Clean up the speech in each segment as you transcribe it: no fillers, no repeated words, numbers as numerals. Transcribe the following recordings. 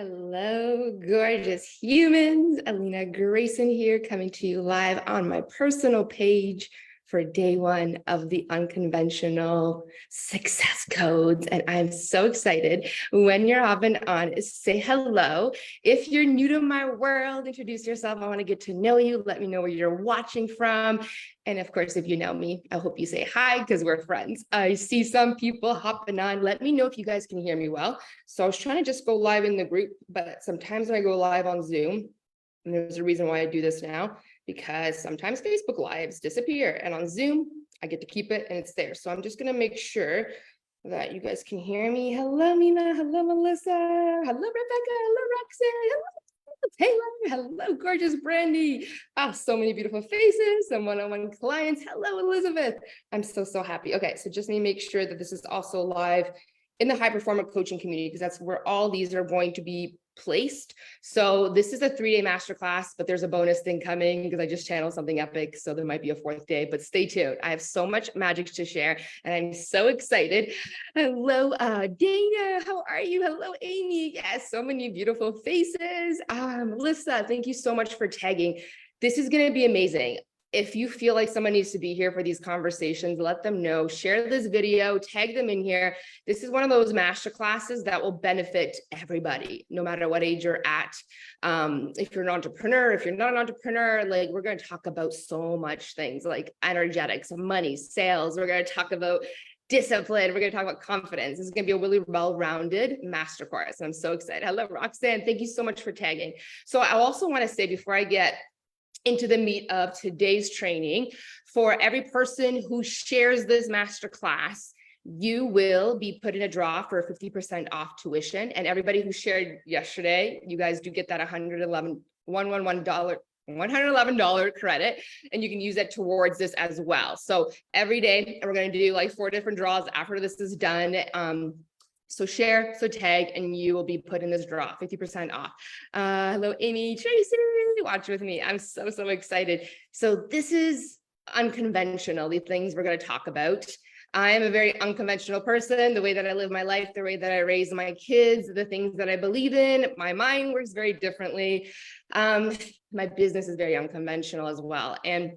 Hello, gorgeous humans. Alina Grayson here, coming to you live on my personal page for day one of the Unconventional Success Codes. And I'm so excited. When you're hopping on, say hello. If you're new to my world, introduce yourself. I want to get to know you. Let me know where you're watching from. And of course, if you know me, I hope you say hi because we're friends. I see some people hopping on. Let me know if you guys can hear me well. So I was trying to just go live in the group, but sometimes when I go live on Zoom, and there's a reason why I do this now, because sometimes Facebook Lives disappear, and on Zoom, I get to keep it and it's there. So I'm just gonna make sure that you guys can hear me. Hello, Mina. Hello, Melissa. Hello, Rebecca. Hello, Roxanne. Hello, Taylor. Hello, gorgeous Brandy. So many beautiful faces, some one-on-one clients. Hello, Elizabeth. I'm so happy. Okay, so just need to make sure that this is also live in the high performance coaching community, because that's where all these are going to be placed. So this is a 3-day masterclass, but there's a bonus thing coming because I just channeled something epic. So there might be a 4th day, but stay tuned. I have so much magic to share and I'm so excited. Hello, Dana, how are you? Hello, Amy. Yes, so many beautiful faces. Melissa, thank you so much for tagging. This is going to be amazing. If you feel like someone needs to be here for these conversations, let them know, share this video, tag them in here. This is one of those master classes that will benefit everybody, no matter what age you're at. If you're an entrepreneur, if you're not an entrepreneur, like we're going to talk about so much things like energetics, money, sales. We're going to talk about discipline. We're going to talk about confidence. This is going to be a really well-rounded master course. I'm so excited. Hello, Roxanne. Thank you so much for tagging. So I also want to say before I get into the meat of today's training, for every person who shares this masterclass, you will be put in a draw for 50% off tuition. And everybody who shared yesterday, you guys do get that $111 credit, and you can use it towards this as well. So every day, we're going to do like 4 different draws after this is done. So share, so tag, and you will be put in this draw, 50% off. Hello, Amy, Tracy, watch with me. I'm so excited. So this is unconventional, the things we're going to talk about. I am a very unconventional person, the way that I live my life, the way that I raise my kids, the things that I believe in. My mind works very differently. My business is very unconventional as well. And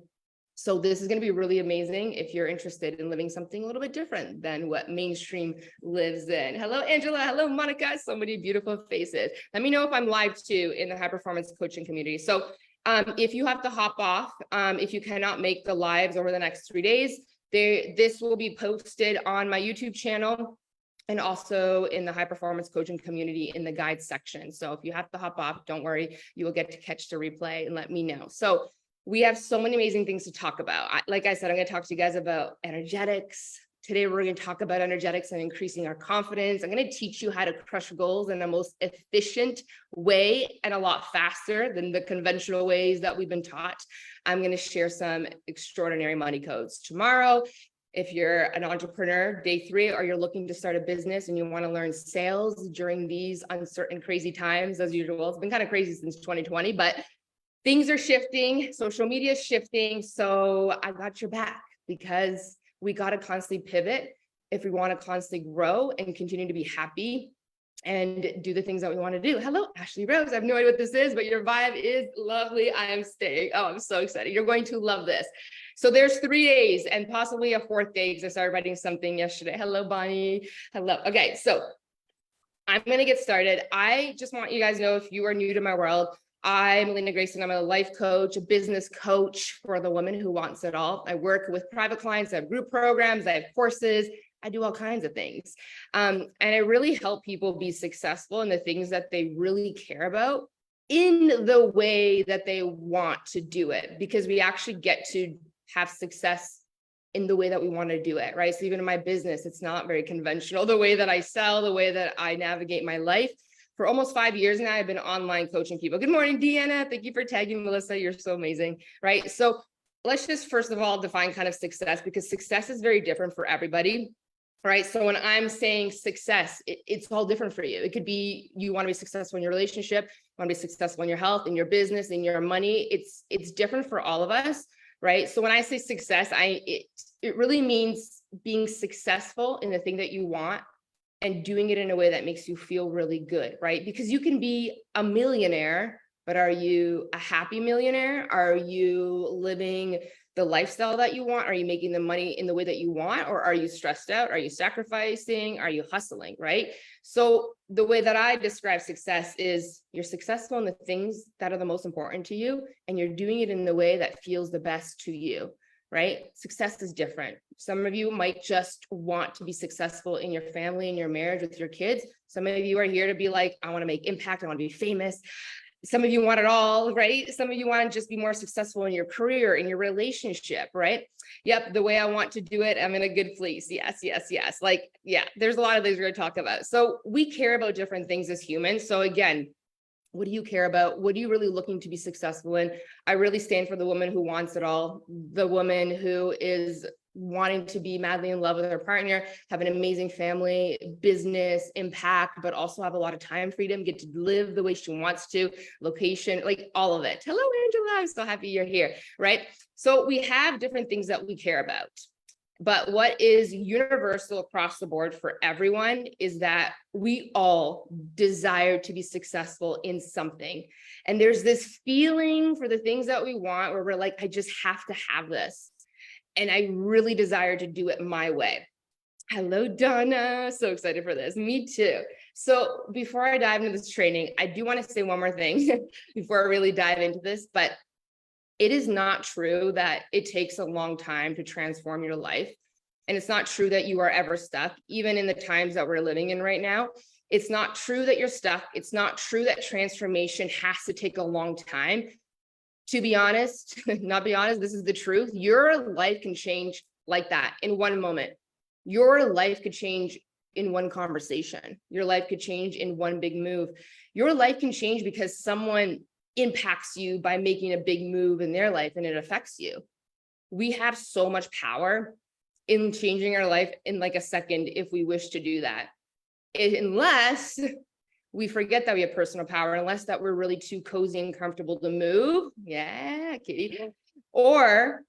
so this is going to be really amazing if you're interested in living something a little bit different than what mainstream lives in. Hello, Angela. Hello, Monica. So many beautiful faces. Let me know if I'm live too in the high performance coaching community. So if you have to hop off, if you cannot make the lives over the next 3 days, this will be posted on my YouTube channel and also in the high performance coaching community in the guide section. So if you have to hop off, don't worry, you will get to catch the replay and let me know. So we have so many amazing things to talk about. Like I said, I'm going to talk to you guys about energetics. Today, we're going to talk about energetics and increasing our confidence. I'm going to teach you how to crush goals in the most efficient way and a lot faster than the conventional ways that we've been taught. I'm going to share some extraordinary money codes tomorrow. If you're an entrepreneur, day 3, or you're looking to start a business and you want to learn sales during these uncertain, crazy times, as usual, it's been kind of crazy since 2020, but things are shifting, social media is shifting. So I got your back because we got to constantly pivot if we want to constantly grow and continue to be happy and do the things that we want to do. Hello, Ashley Rose. I have no idea what this is, but your vibe is lovely. I am staying. Oh, I'm so excited. You're going to love this. So there's 3 days and possibly a 4th day because I started writing something yesterday. Hello, Bonnie. Hello. Okay, so I'm going to get started. I just want you guys to know, if you are new to my world, I'm Alina Grayson. I'm a life coach, a business coach for the woman who wants it all. I work with private clients. I have group programs. I have courses. I do all kinds of things. And I really help people be successful in the things that they really care about in the way that they want to do it, because we actually get to have success in the way that we want to do it, right? So even in my business, it's not very conventional, the way that I sell, the way that I navigate my life. For almost 5 years now, I've been online coaching people. Good morning, Deanna. Thank you for tagging Melissa. You're so amazing, right? So let's just first of all define kind of success, because success is very different for everybody, right? So when I'm saying success, it's all different for you. It could be you want to be successful in your relationship, you want to be successful in your health, in your business, in your money. It's different for all of us, right? So when I say success, it really means being successful in the thing that you want and doing it in a way that makes you feel really good, right? Because you can be a millionaire, but are you a happy millionaire? Are you living the lifestyle that you want? Are you making the money in the way that you want? Or are you stressed out? Are you sacrificing? Are you hustling, right? So the way that I describe success is you're successful in the things that are the most important to you, and you're doing it in the way that feels the best to you, right? Success is different. Some of you might just want to be successful in your family, in your marriage, with your kids. Some of you are here to be like, I want to make impact. I want to be famous. Some of you want it all, right? Some of you want to just be more successful in your career, in your relationship, right? Yep, the way I want to do it, I'm in a good place. Yes, yes, yes. Like, yeah, there's a lot of things we're going to talk about. So we care about different things as humans. So again, what do you care about? What are you really looking to be successful in? I really stand for the woman who wants it all, the woman who is wanting to be madly in love with her partner, have an amazing family, business, impact, but also have a lot of time freedom, get to live the way she wants to, location, like all of it. Hello, Angela. I'm so happy you're here, right? So we have different things that we care about. But what is universal across the board for everyone is that we all desire to be successful in something. And there's this feeling for the things that we want where we're like, I just have to have this. And I really desire to do it my way. Hello, Donna. So excited for this. Me too. So before I dive into this training, I do want to say one more thing before I really dive into this, but it is not true that it takes a long time to transform your life. And it's not true that you are ever stuck, even in the times that we're living in right now. It's not true that you're stuck. It's not true that transformation has to take a long time. To be honest, not be honest, this is the truth. Your life can change like that in one moment. Your life could change in one conversation. Your life could change in one big move. Your life can change because someone impacts you by making a big move in their life and it affects you. We have so much power in changing our life in like a second if we wish to do that. Unless we forget that we have personal power, unless that we're really too cozy and comfortable to move. Yeah, Kitty. Or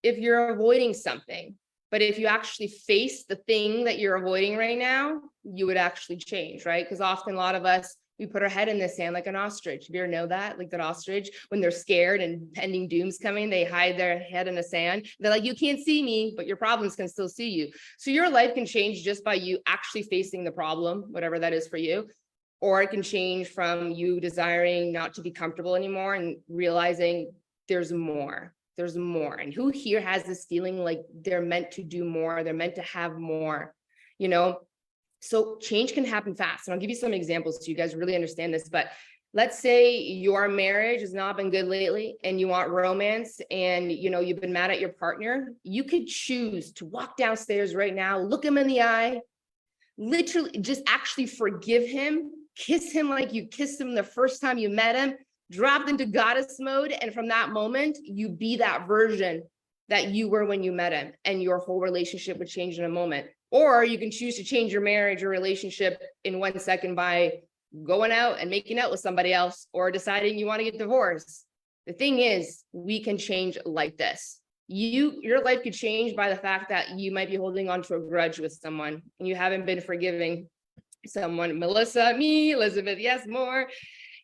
if you're avoiding something. But if you actually face the thing that you're avoiding right now, you would actually change, right? Because often a lot of us, we put our head in the sand like an ostrich. Do you ever know that? Like that ostrich, when they're scared and pending doom's coming, they hide their head in the sand. They're like, you can't see me, but your problems can still see you. So your life can change just by you actually facing the problem, whatever that is for you. Or it can change from you desiring not to be comfortable anymore and realizing there's more. There's more. And who here has this feeling like they're meant to do more, they're meant to have more, you know? So change can happen fast. And I'll give you some examples so you guys really understand this. But let's say your marriage has not been good lately and you want romance and you know you've been mad at your partner. You could choose to walk downstairs right now, look him in the eye, literally just actually forgive him, kiss him like you kissed him the first time you met him, drop into goddess mode. And from that moment, you be that version that you were when you met him, and your whole relationship would change in a moment. Or you can choose to change your marriage or relationship in 1 second by going out and making out with somebody else or deciding you want to get divorced. The thing is, we can change like this. Your life could change by the fact that you might be holding on to a grudge with someone and you haven't been forgiving someone. Melissa, me, Elizabeth, yes, more.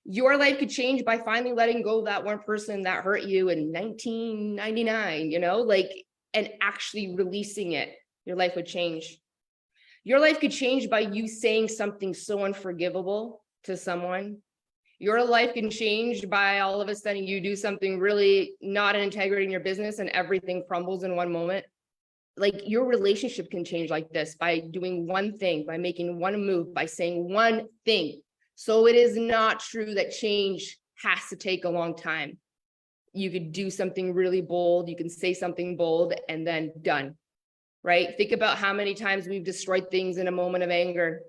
Your life could change by finally letting go of that one person that hurt you in 1999, you know, like, and actually releasing it. Your life would change. Your life could change by you saying something so unforgivable to someone. Your life can change by all of a sudden you do something really not in integrity in your business and everything crumbles in one moment. Like your relationship can change like this by doing one thing, by making one move, by saying one thing. So it is not true that change has to take a long time. You could do something really bold. You can say something bold and then done, right? Think about how many times we've destroyed things in a moment of anger,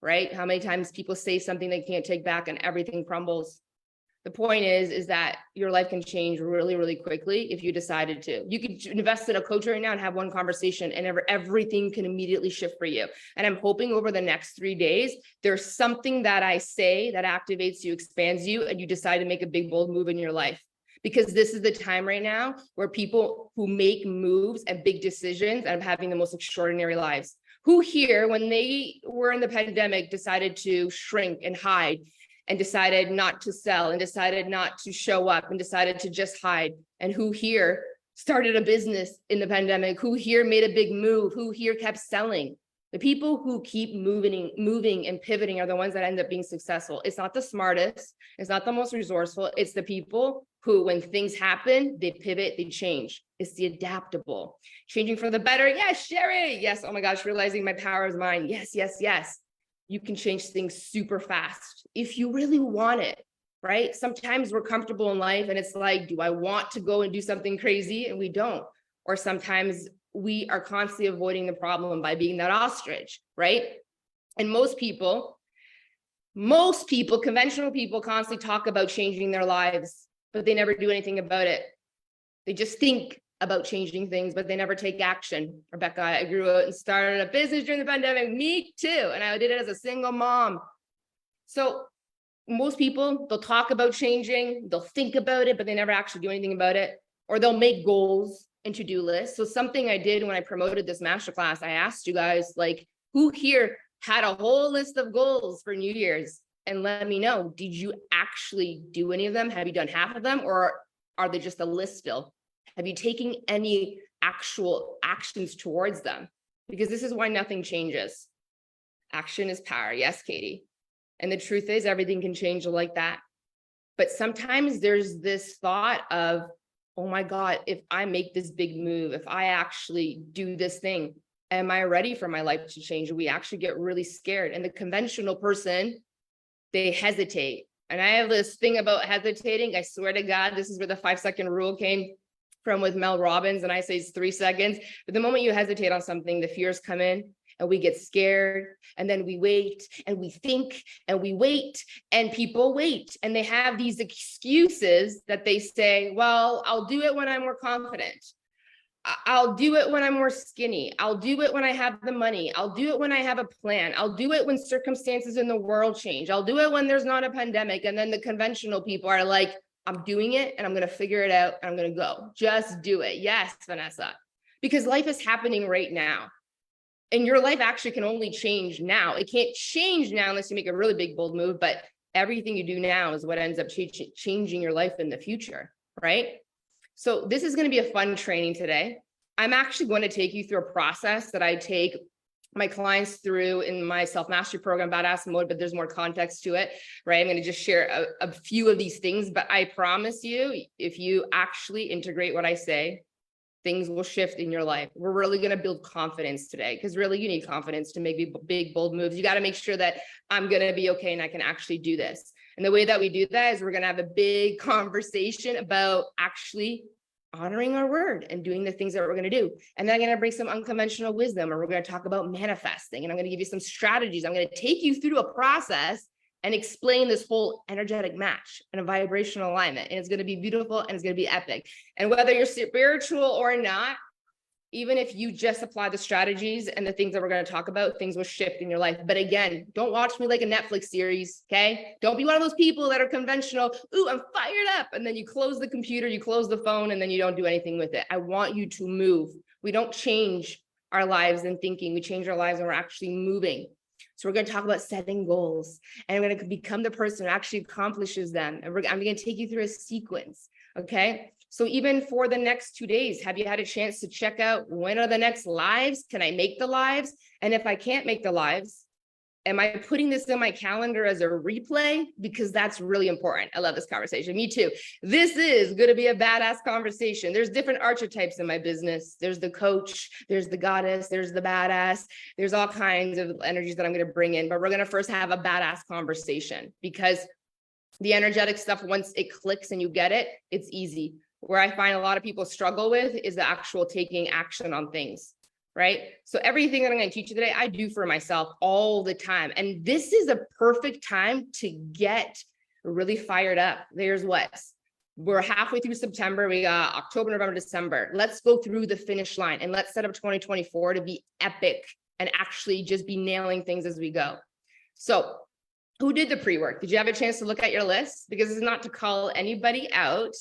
right? How many times people say something they can't take back and everything crumbles. The point is that your life can change really, really quickly if you decided to. You could invest in a coach right now and have one conversation and everything can immediately shift for you. And I'm hoping over the next 3 days, there's something that I say that activates you, expands you, and you decide to make a big, bold move in your life. Because this is the time right now where people who make moves and big decisions are having the most extraordinary lives. Who here, when they were in the pandemic, decided to shrink and hide and decided not to sell and decided not to show up and decided to just hide? And who here started a business in the pandemic? Who here made a big move? Who here kept selling? The people who keep moving and pivoting are the ones that end up being successful. It's not the smartest, it's not the most resourceful. It's the people who, when things happen, they pivot, they change. It's the adaptable. Changing for the better. Yes, Sherry. Yes. Oh my gosh, realizing my power is mine. Yes, yes, yes. You can change things super fast if you really want it, right? Sometimes we're comfortable in life and it's like, do I want to go and do something crazy? And we don't. Or sometimes we are constantly avoiding the problem by being that ostrich, right? And most people, conventional people constantly talk about changing their lives, but they never do anything about it. They just think about changing things, but they never take action. Rebecca, I grew up and started a business during the pandemic. Me too. And I did it as a single mom. So most people, they'll talk about changing, they'll think about it, but they never actually do anything about it. Or they'll make goals and to-do lists. So something I did when I promoted this masterclass, I asked you guys, like, who here had a whole list of goals for New Year's? And let me know, did you actually do any of them? Have you done half of them? Or are they just a list still? Have you taken any actual actions towards them? Because this is why nothing changes. Action is power. Yes, Katie. And the truth is, everything can change like that. But sometimes there's this thought of, oh my God, if I make this big move, if I actually do this thing, am I ready for my life to change? We actually get really scared. And the conventional person, they hesitate. And I have this thing about hesitating. I swear to God, this is where the 5-second rule came from with Mel Robbins. And I say it's 3 seconds. But the moment you hesitate on something, the fears come in. And we get scared, and then we wait, and we think, and we wait, and people wait. And they have these excuses that they say, well, I'll do it when I'm more confident. I'll do it when I'm more skinny. I'll do it when I have the money. I'll do it when I have a plan. I'll do it when circumstances in the world change. I'll do it when there's not a pandemic. And then the conventional people are like, I'm doing it, and I'm going to figure it out, and I'm going to go. Just do it. Yes, Vanessa. Because life is happening right now. And your life actually can only change now. It can't change now unless you make a really big, bold move, but everything you do now is what ends up changing your life in the future, right? So this is going to be a fun training today. I'm actually going to take you through a process that I take my clients through in my self-mastery program, Badass Mode, but there's more context to it, right? I'm going to just share a few of these things, but I promise you, if you actually integrate what I say, things will shift in your life. We're really going to build confidence today, because really you need confidence to make big, bold moves. You got to make sure that I'm going to be okay and I can actually do this. And the way that we do that is we're going to have a big conversation about actually honoring our word and doing the things that we're going to do. And then I'm going to bring some unconventional wisdom, and we're going to talk about manifesting. And I'm going to give you some strategies. I'm going to take you through a process and explain this whole energetic match and a vibrational alignment. And it's going to be beautiful and it's going to be epic. And whether you're spiritual or not, even if you just apply the strategies and the things that we're going to talk about, things will shift in your life. But again, don't watch me like a Netflix series, okay? Don't be one of those people that are conventional. Ooh, I'm fired up. And then you close the computer, you close the phone, and then you don't do anything with it. I want you to move. We don't change our lives in thinking. We change our lives when we're actually moving. So we're going to talk about setting goals, and we're going to become the person who actually accomplishes them. And I'm going to take you through a sequence. Okay. So even for the next 2 days, have you had a chance to check out when are the next lives? Can I make the lives? And if I can't make the lives, am I putting this in my calendar as a replay? Because that's really important. I love this conversation. Me too. This is going to be a badass conversation. There's different archetypes in my business. There's the coach, there's the goddess, there's the badass. There's all kinds of energies that I'm going to bring in, but we're going to first have a badass conversation, because the energetic stuff, once it clicks and you get it, it's easy. Where I find a lot of people struggle with is the actual taking action on things. Right? So everything that I'm going to teach you today, I do for myself all the time. And this is a perfect time to get really fired up. There's what? We're halfway through September. We got October, November, December. Let's go through the finish line and let's set up 2024 to be epic and actually just be nailing things as we go. So who did the pre-work? Did you have a chance to look at your list? Because it's not to call anybody out,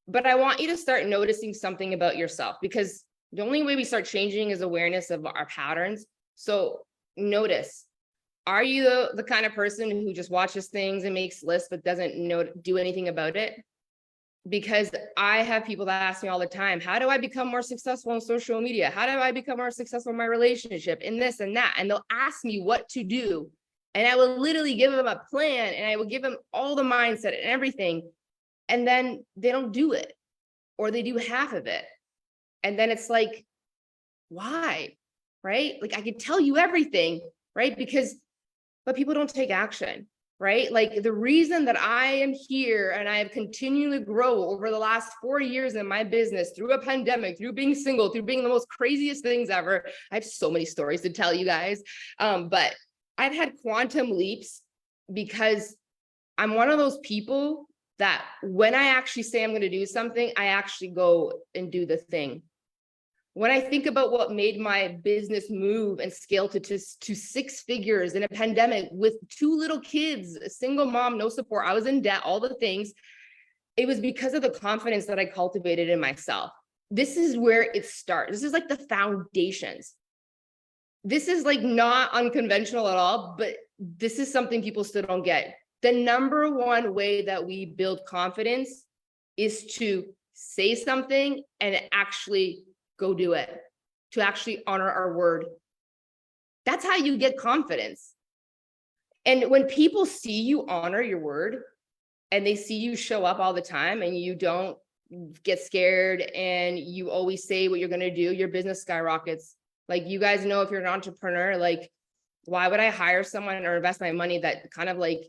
but I want you to start noticing something about yourself, because the only way we start changing is awareness of our patterns. So notice, are you the kind of person who just watches things and makes lists, but doesn't do anything about it? Because I have people that ask me all the time, how do I become more successful on social media? How do I become more successful in my relationship, in this and that? And they'll ask me what to do. And I will literally give them a plan, and I will give them all the mindset and everything. And then they don't do it, or they do half of it. And then it's like, why? Right? Like, I could tell you everything, right? But people don't take action, right? Like, the reason that I am here and I have continued to grow over the last 4 years in my business, through a pandemic, through being single, through being the most craziest things ever. I have so many stories to tell you guys. But I've had quantum leaps because I'm one of those people that when I actually say I'm going to do something, I actually go and do the thing. When I think about what made my business move and scale to 6 figures in a pandemic with 2 little kids, a single mom, no support, I was in debt, all the things, it was because of the confidence that I cultivated in myself. This is where it starts. This is like the foundations. This is like not unconventional at all, but this is something people still don't get. The number one way that we build confidence is to say something and actually go do it, to actually honor our word. That's how you get confidence. And when people see you honor your word and they see you show up all the time and you don't get scared and you always say what you're going to do, your business skyrockets. Like, you guys know, if you're an entrepreneur, like, why would I hire someone or invest my money that kind of like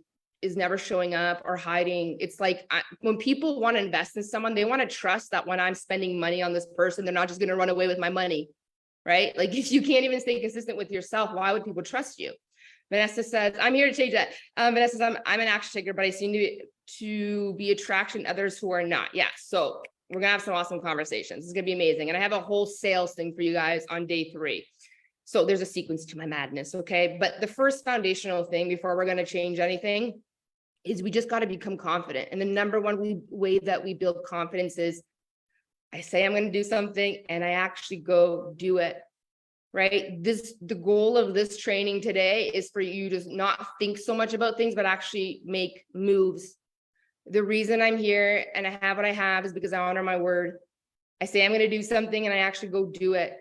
is never showing up or hiding? It's like, when people want to invest in someone, they want to trust that when I'm spending money on this person, they're not just going to run away with my money, right? Like, if you can't even stay consistent with yourself, why would people trust you? Vanessa says, I'm here to change that. Vanessa says, I'm an action taker, but I seem to be attracting others who are not. Yeah. So we're gonna have some awesome conversations. It's gonna be amazing. And I have a whole sales thing for you guys on day 3. So there's a sequence to my madness. Okay. But the first foundational thing before we're going to change anything is we just got to become confident. And the number one way that we build confidence is I say I'm going to do something and I actually go do it, right? The goal of this training today is for you to not think so much about things, but actually make moves. The reason I'm here and I have what I have is because I honor my word. I say I'm going to do something and I actually go do it.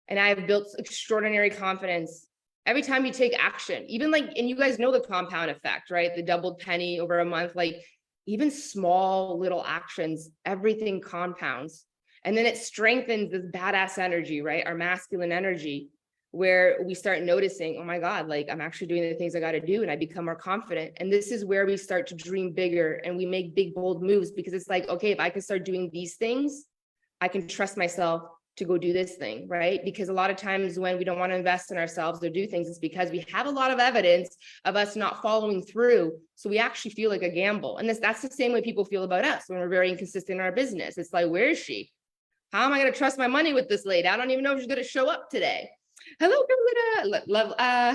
And I have built extraordinary confidence. Every time you take action, even like, and you guys know the compound effect, right? The doubled penny over a month, like even small little actions, everything compounds. And then it strengthens this badass energy, right? Our masculine energy, where we start noticing, oh my God, like I'm actually doing the things I got to do, and I become more confident. And this is where we start to dream bigger and we make big, bold moves, because it's like, okay, if I can start doing these things, I can trust myself to go do this thing, right? Because a lot of times when we don't want to invest in ourselves or do things, it's because we have a lot of evidence of us not following through. So we actually feel like a gamble. And that's the same way people feel about us when we're very inconsistent in our business. It's like, where is she? How am I going to trust my money with this lady? I don't even know if she's going to show up today. Hello, Carlita.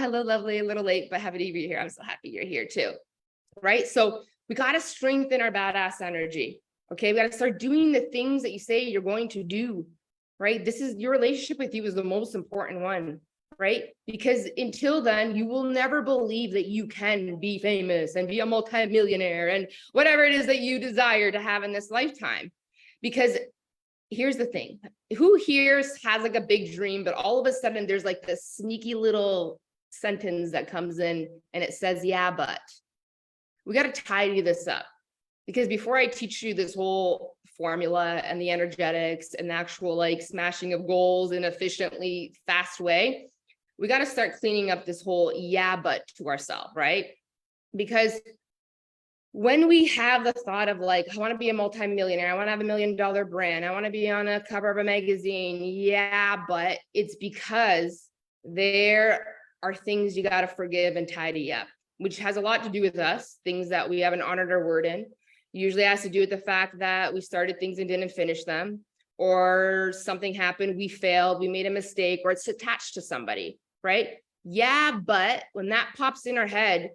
Hello, lovely. A little late, but happy to be here. I'm so happy you're here too. Right? So we got to strengthen our badass energy. Okay. We got to start doing the things that you say you're going to do. Right? This is your relationship with you is the most important one, right? Because until then, you will never believe that you can be famous and be a multimillionaire and whatever it is that you desire to have in this lifetime. Because here's the thing, who here has like a big dream, but all of a sudden there's like this sneaky little sentence that comes in and it says, yeah, but we got to tidy this up. Because before I teach you this whole formula and the energetics and the actual like smashing of goals in efficiently fast way, we got to start cleaning up this whole yeah, but to ourselves, right? Because when we have the thought of like, I want to be a multimillionaire, I want to have $1 million brand, I want to be on a cover of a magazine. Yeah, but it's because there are things you got to forgive and tidy up, which has a lot to do with us, things that we haven't honored our word in. Usually has to do with the fact that we started things and didn't finish them, or something happened, we failed, we made a mistake, or it's attached to somebody, right? Yeah, but when that pops in our head,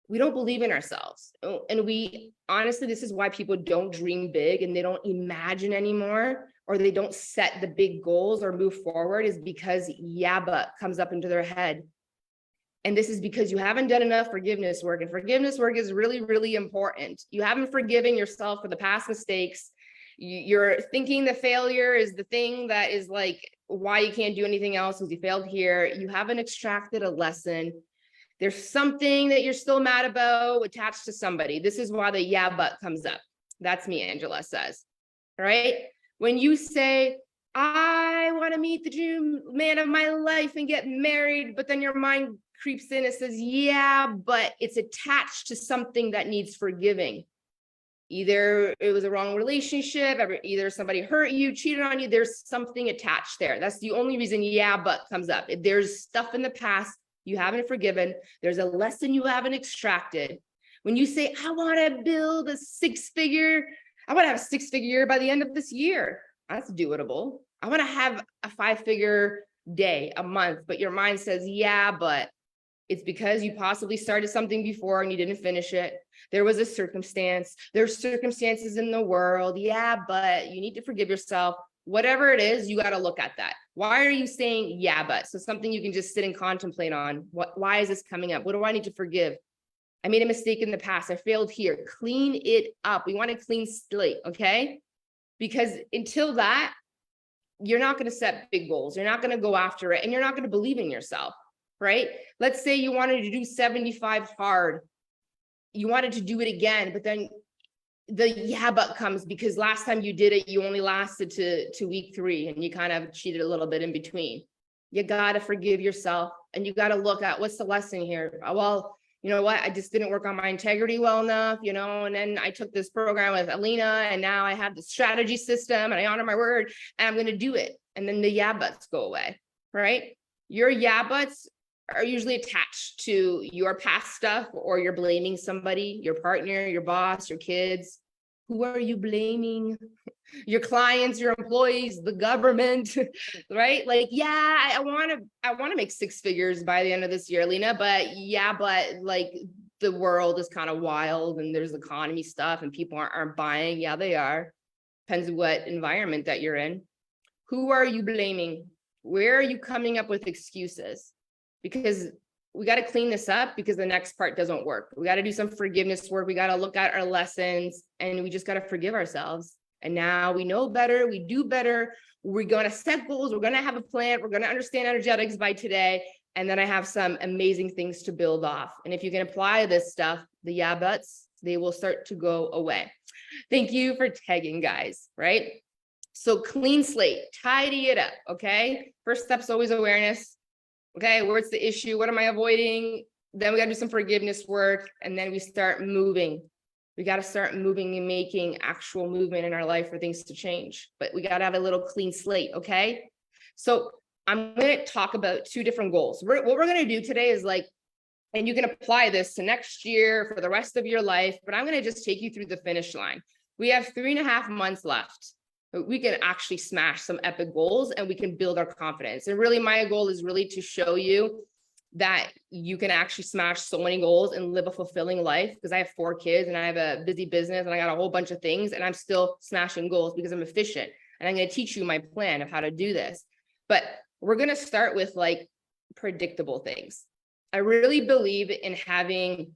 we don't believe in ourselves. And we honestly, this is why people don't dream big and they don't imagine anymore, or they don't set the big goals or move forward is because yeah, but comes up into their head. And this is because you haven't done enough forgiveness work, and forgiveness work is really, really important. You haven't forgiven yourself for the past mistakes. You're thinking the failure is the thing that is like why you can't do anything else because you failed here. You haven't extracted a lesson. There's something that you're still mad about attached to somebody. This is why the yeah, but comes up. That's me, Angela says. All right. When you say, I want to meet the dream man of my life and get married, but then your mind creeps in and says, yeah, but it's attached to something that needs forgiving. Either it was a wrong relationship, either somebody hurt you, cheated on you, there's something attached there. That's the only reason yeah, but comes up. If there's stuff in the past you haven't forgiven, there's a lesson you haven't extracted. When you say, I want to build a I want to have a 6-figure by the end of this year. That's doable. I want to have a 5-figure day, a month, but your mind says, yeah, but it's because you possibly started something before and you didn't finish it. There was a circumstance. There's circumstances in the world. Yeah, but you need to forgive yourself. Whatever it is, you got to look at that. Why are you saying yeah, but? So something you can just sit and contemplate on. Why is this coming up? What do I need to forgive? I made a mistake in the past. I failed here. Clean it up. We want a clean slate, okay? Because until that, you're not going to set big goals. You're not going to go after it, and you're not going to believe in yourself, right? Let's say you wanted to do 75 hard. You wanted to do it again, but then the yeah, but comes because last time you did it, you only lasted to week 3 and you kind of cheated a little bit in between. You got to forgive yourself, and you got to look at what's the lesson here. Well, you know what? I just didn't work on my integrity well enough, and then I took this program with Alina, and now I have the strategy system and I honor my word and I'm going to do it. And then the yeah, buts go away, right? Your yeah, buts are usually attached to your past stuff, or you're blaming somebody, your partner, your boss, your kids. Who are you blaming? Your clients, your employees, the government, right? Like, yeah, I want to make 6 figures by the end of this year, Lena, but like the world is kind of wild and there's economy stuff and people aren't buying. Yeah, they are. Depends what environment that you're in. Who are you blaming? Where are you coming up with excuses? Because we got to clean this up, because the next part doesn't work. We got to do some forgiveness work. We got to look at our lessons, and we just got to forgive ourselves. And now we know better, we do better. We're going to set goals. We're going to have a plan. We're going to understand energetics by today. And then I have some amazing things to build off. And if you can apply this stuff, the yeah buts, they will start to go away. Thank you for tagging, guys, right? So clean slate, tidy it up, okay? First step's always awareness. Okay, where's the issue? What am I avoiding? Then we got to do some forgiveness work, and then we start moving. We got to start moving and making actual movement in our life for things to change. But we got to have a little clean slate, okay? So I'm going to talk about 2 different goals. What we're going to do today is and you can apply this to next year for the rest of your life, but I'm going to just take you through the finish line. We have 3.5 months left. We can actually smash some epic goals, and we can build our confidence. And really, my goal is really to show you that you can actually smash so many goals and live a fulfilling life, because I have 4 kids and I have a busy business and I got a whole bunch of things, and I'm still smashing goals because I'm efficient. And I'm going to teach you my plan of how to do this. But we're going to start with predictable things. I really believe in having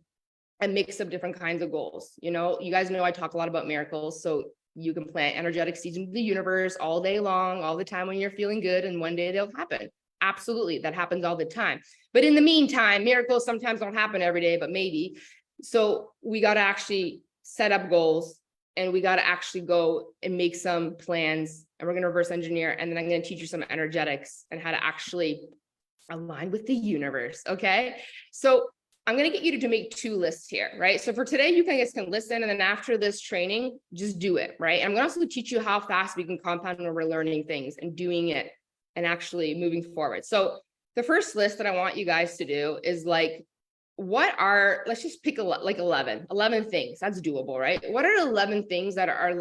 a mix of different kinds of goals. You guys know I talk a lot about miracles. So you can plant energetic seeds into the universe all day long, all the time when you're feeling good, and one day they'll happen. Absolutely. That happens all the time. But in the meantime, miracles sometimes don't happen every day, but maybe. So we got to actually set up goals, and we got to actually go and make some plans, and we're going to reverse engineer. And then I'm going to teach you some energetics and how to actually align with the universe. Okay. So I'm going to get you to make 2 lists here, right? So for today, you guys can listen, and then after this training, just do it, right? I'm going to also teach you how fast we can compound when we're learning things and doing it and actually moving forward. So the first list that I want you guys to do is let's just pick 11 things. That's doable, right? What are 11 things that are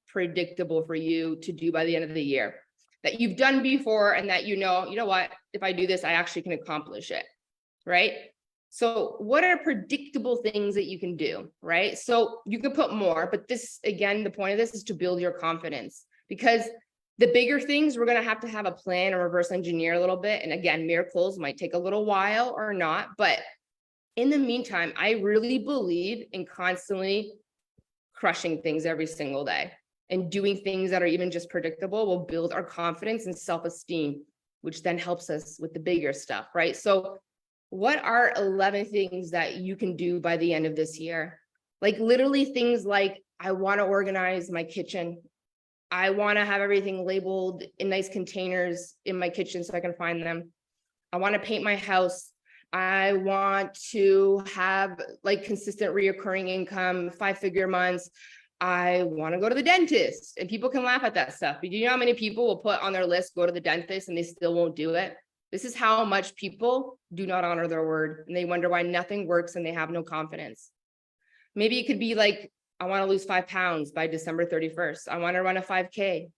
predictable for you to do by the end of the year that you've done before, and that you know what, if I do this, I actually can accomplish it, right? So what are predictable things that you can do, right? So you can put more, but this, again, the point of this is to build your confidence, because The bigger things, we're going to have a plan and reverse engineer a little bit. And again, miracles might take a little while or not, but in the meantime, I really believe in constantly crushing things every single day, and doing things that are even just predictable will build our confidence and self-esteem, which then helps us with the bigger stuff, right? So what are 11 things that you can do by the end of this year? Like literally things like, I want to organize my kitchen. I want to have everything labeled in nice containers in my kitchen so I can find them. I want to paint my house. I want to have like consistent reoccurring income, 5-figure months. I want to go to the dentist, and people can laugh at that stuff. But do you know how many people will put on their list, go to the dentist, and they still won't do it? This is how much people do not honor their word, and they wonder why nothing works and they have no confidence. Maybe it could be like, I want to lose 5 pounds by December 31st. I want to run a 5K.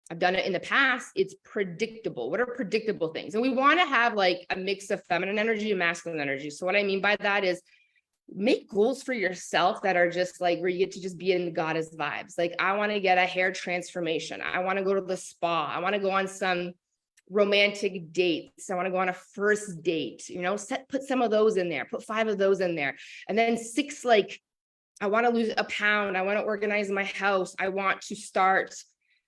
I've done it in the past. It's predictable. What are predictable things? And we want to have like a mix of feminine energy and masculine energy. So what I mean by that is make goals for yourself that are just like where you get to just be in the goddess vibes. Like, I want to get a hair transformation. I want to go to the spa. I want to go on some romantic dates. I want to go on a first date, you know, put some of those in there, put 5 of those in there. And then 6, like, I want to lose a pound. I want to organize my house. I want to start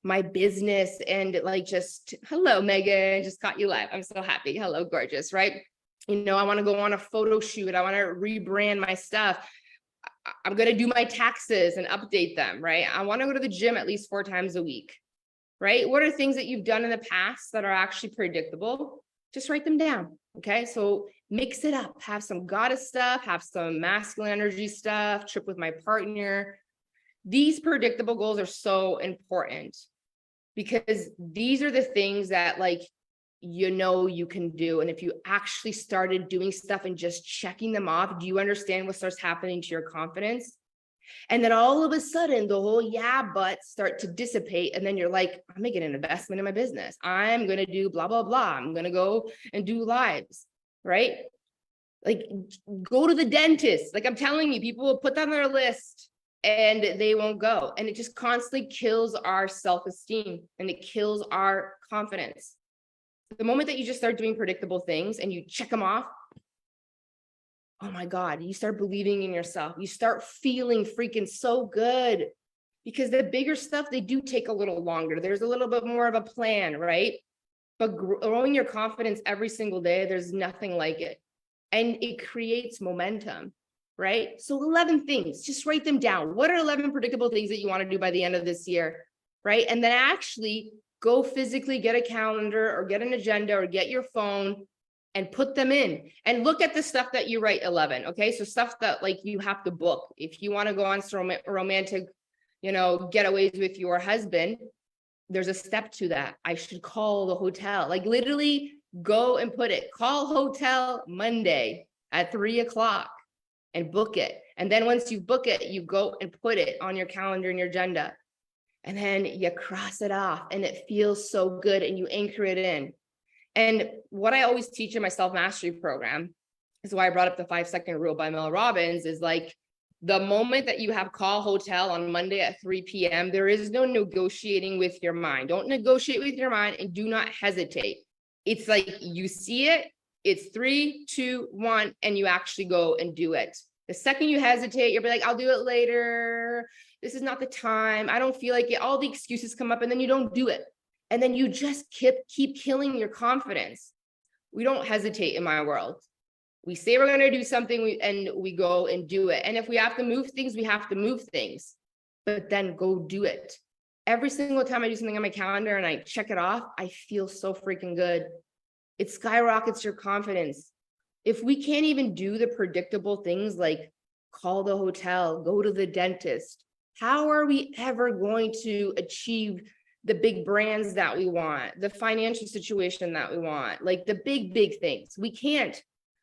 my business, and like, just hello, Megan, just caught you live. I'm so happy. Hello, gorgeous, right? You know, I want to go on a photo shoot. I want to rebrand my stuff. I'm going to do my taxes and update them, right? I want to go to the gym at least 4 times a week, right? What are things that you've done in the past that are actually predictable? Just write them down. Okay. So mix it up, have some goddess stuff, have some masculine energy stuff, trip with my partner. These predictable goals are so important because these are the things that, like, you know, you can do. And if you actually started doing stuff and just checking them off, do you understand what starts happening to your confidence? And then all of a sudden, the whole buts start to dissipate. And then you're like, I'm making an investment in my business. I'm going to do blah, blah, blah. I'm going to go and do lives, right? Like, go to the dentist. Like, I'm telling you, people will put that on their list and they won't go. And it just constantly kills our self-esteem and it kills our confidence. The moment that you just start doing predictable things and you check them off, oh my God, you start believing in yourself. You start feeling freaking so good, because the bigger stuff, they do take a little longer. There's a little bit more of a plan, right? But growing your confidence every single day, there's nothing like it. And it creates momentum, right? So 11 things, just write them down. What are 11 predictable things that you want to do by the end of this year, right? And then actually go physically get a calendar or get an agenda or get your phone and put them in and look at the stuff that you write 11. Okay. So stuff that, like, you have to book. If you want to go on some romantic, you know, getaways with your husband, there's a step to that. I should call the hotel, like literally go and put it, call hotel Monday at 3:00 and book it. And then once you book it, you go and put it on your calendar and your agenda. And then you cross it off and it feels so good and you anchor it in. And what I always teach in my self-mastery program is why I brought up the 5-second rule by Mel Robbins, is like, the moment that you have call hotel on Monday at 3 p.m., there is no negotiating with your mind. Don't negotiate with your mind and do not hesitate. It's like, you see it, it's 3, 2, 1, and you actually go and do it. The second you hesitate, you'll be like, I'll do it later. This is not the time. I don't feel like it. All the excuses come up and then you don't do it. And then you just keep killing your confidence. We don't hesitate in my world. We say we're going to do something and we go and do it. And if we have to move things, we have to move things, but then go do it. Every single time I do something on my calendar and I check it off, I feel so freaking good. It skyrockets your confidence. If we can't even do the predictable things like call the hotel, go to the dentist, how are we ever going to achieve the big brands that we want, the financial situation that we want, like the big things? We can't.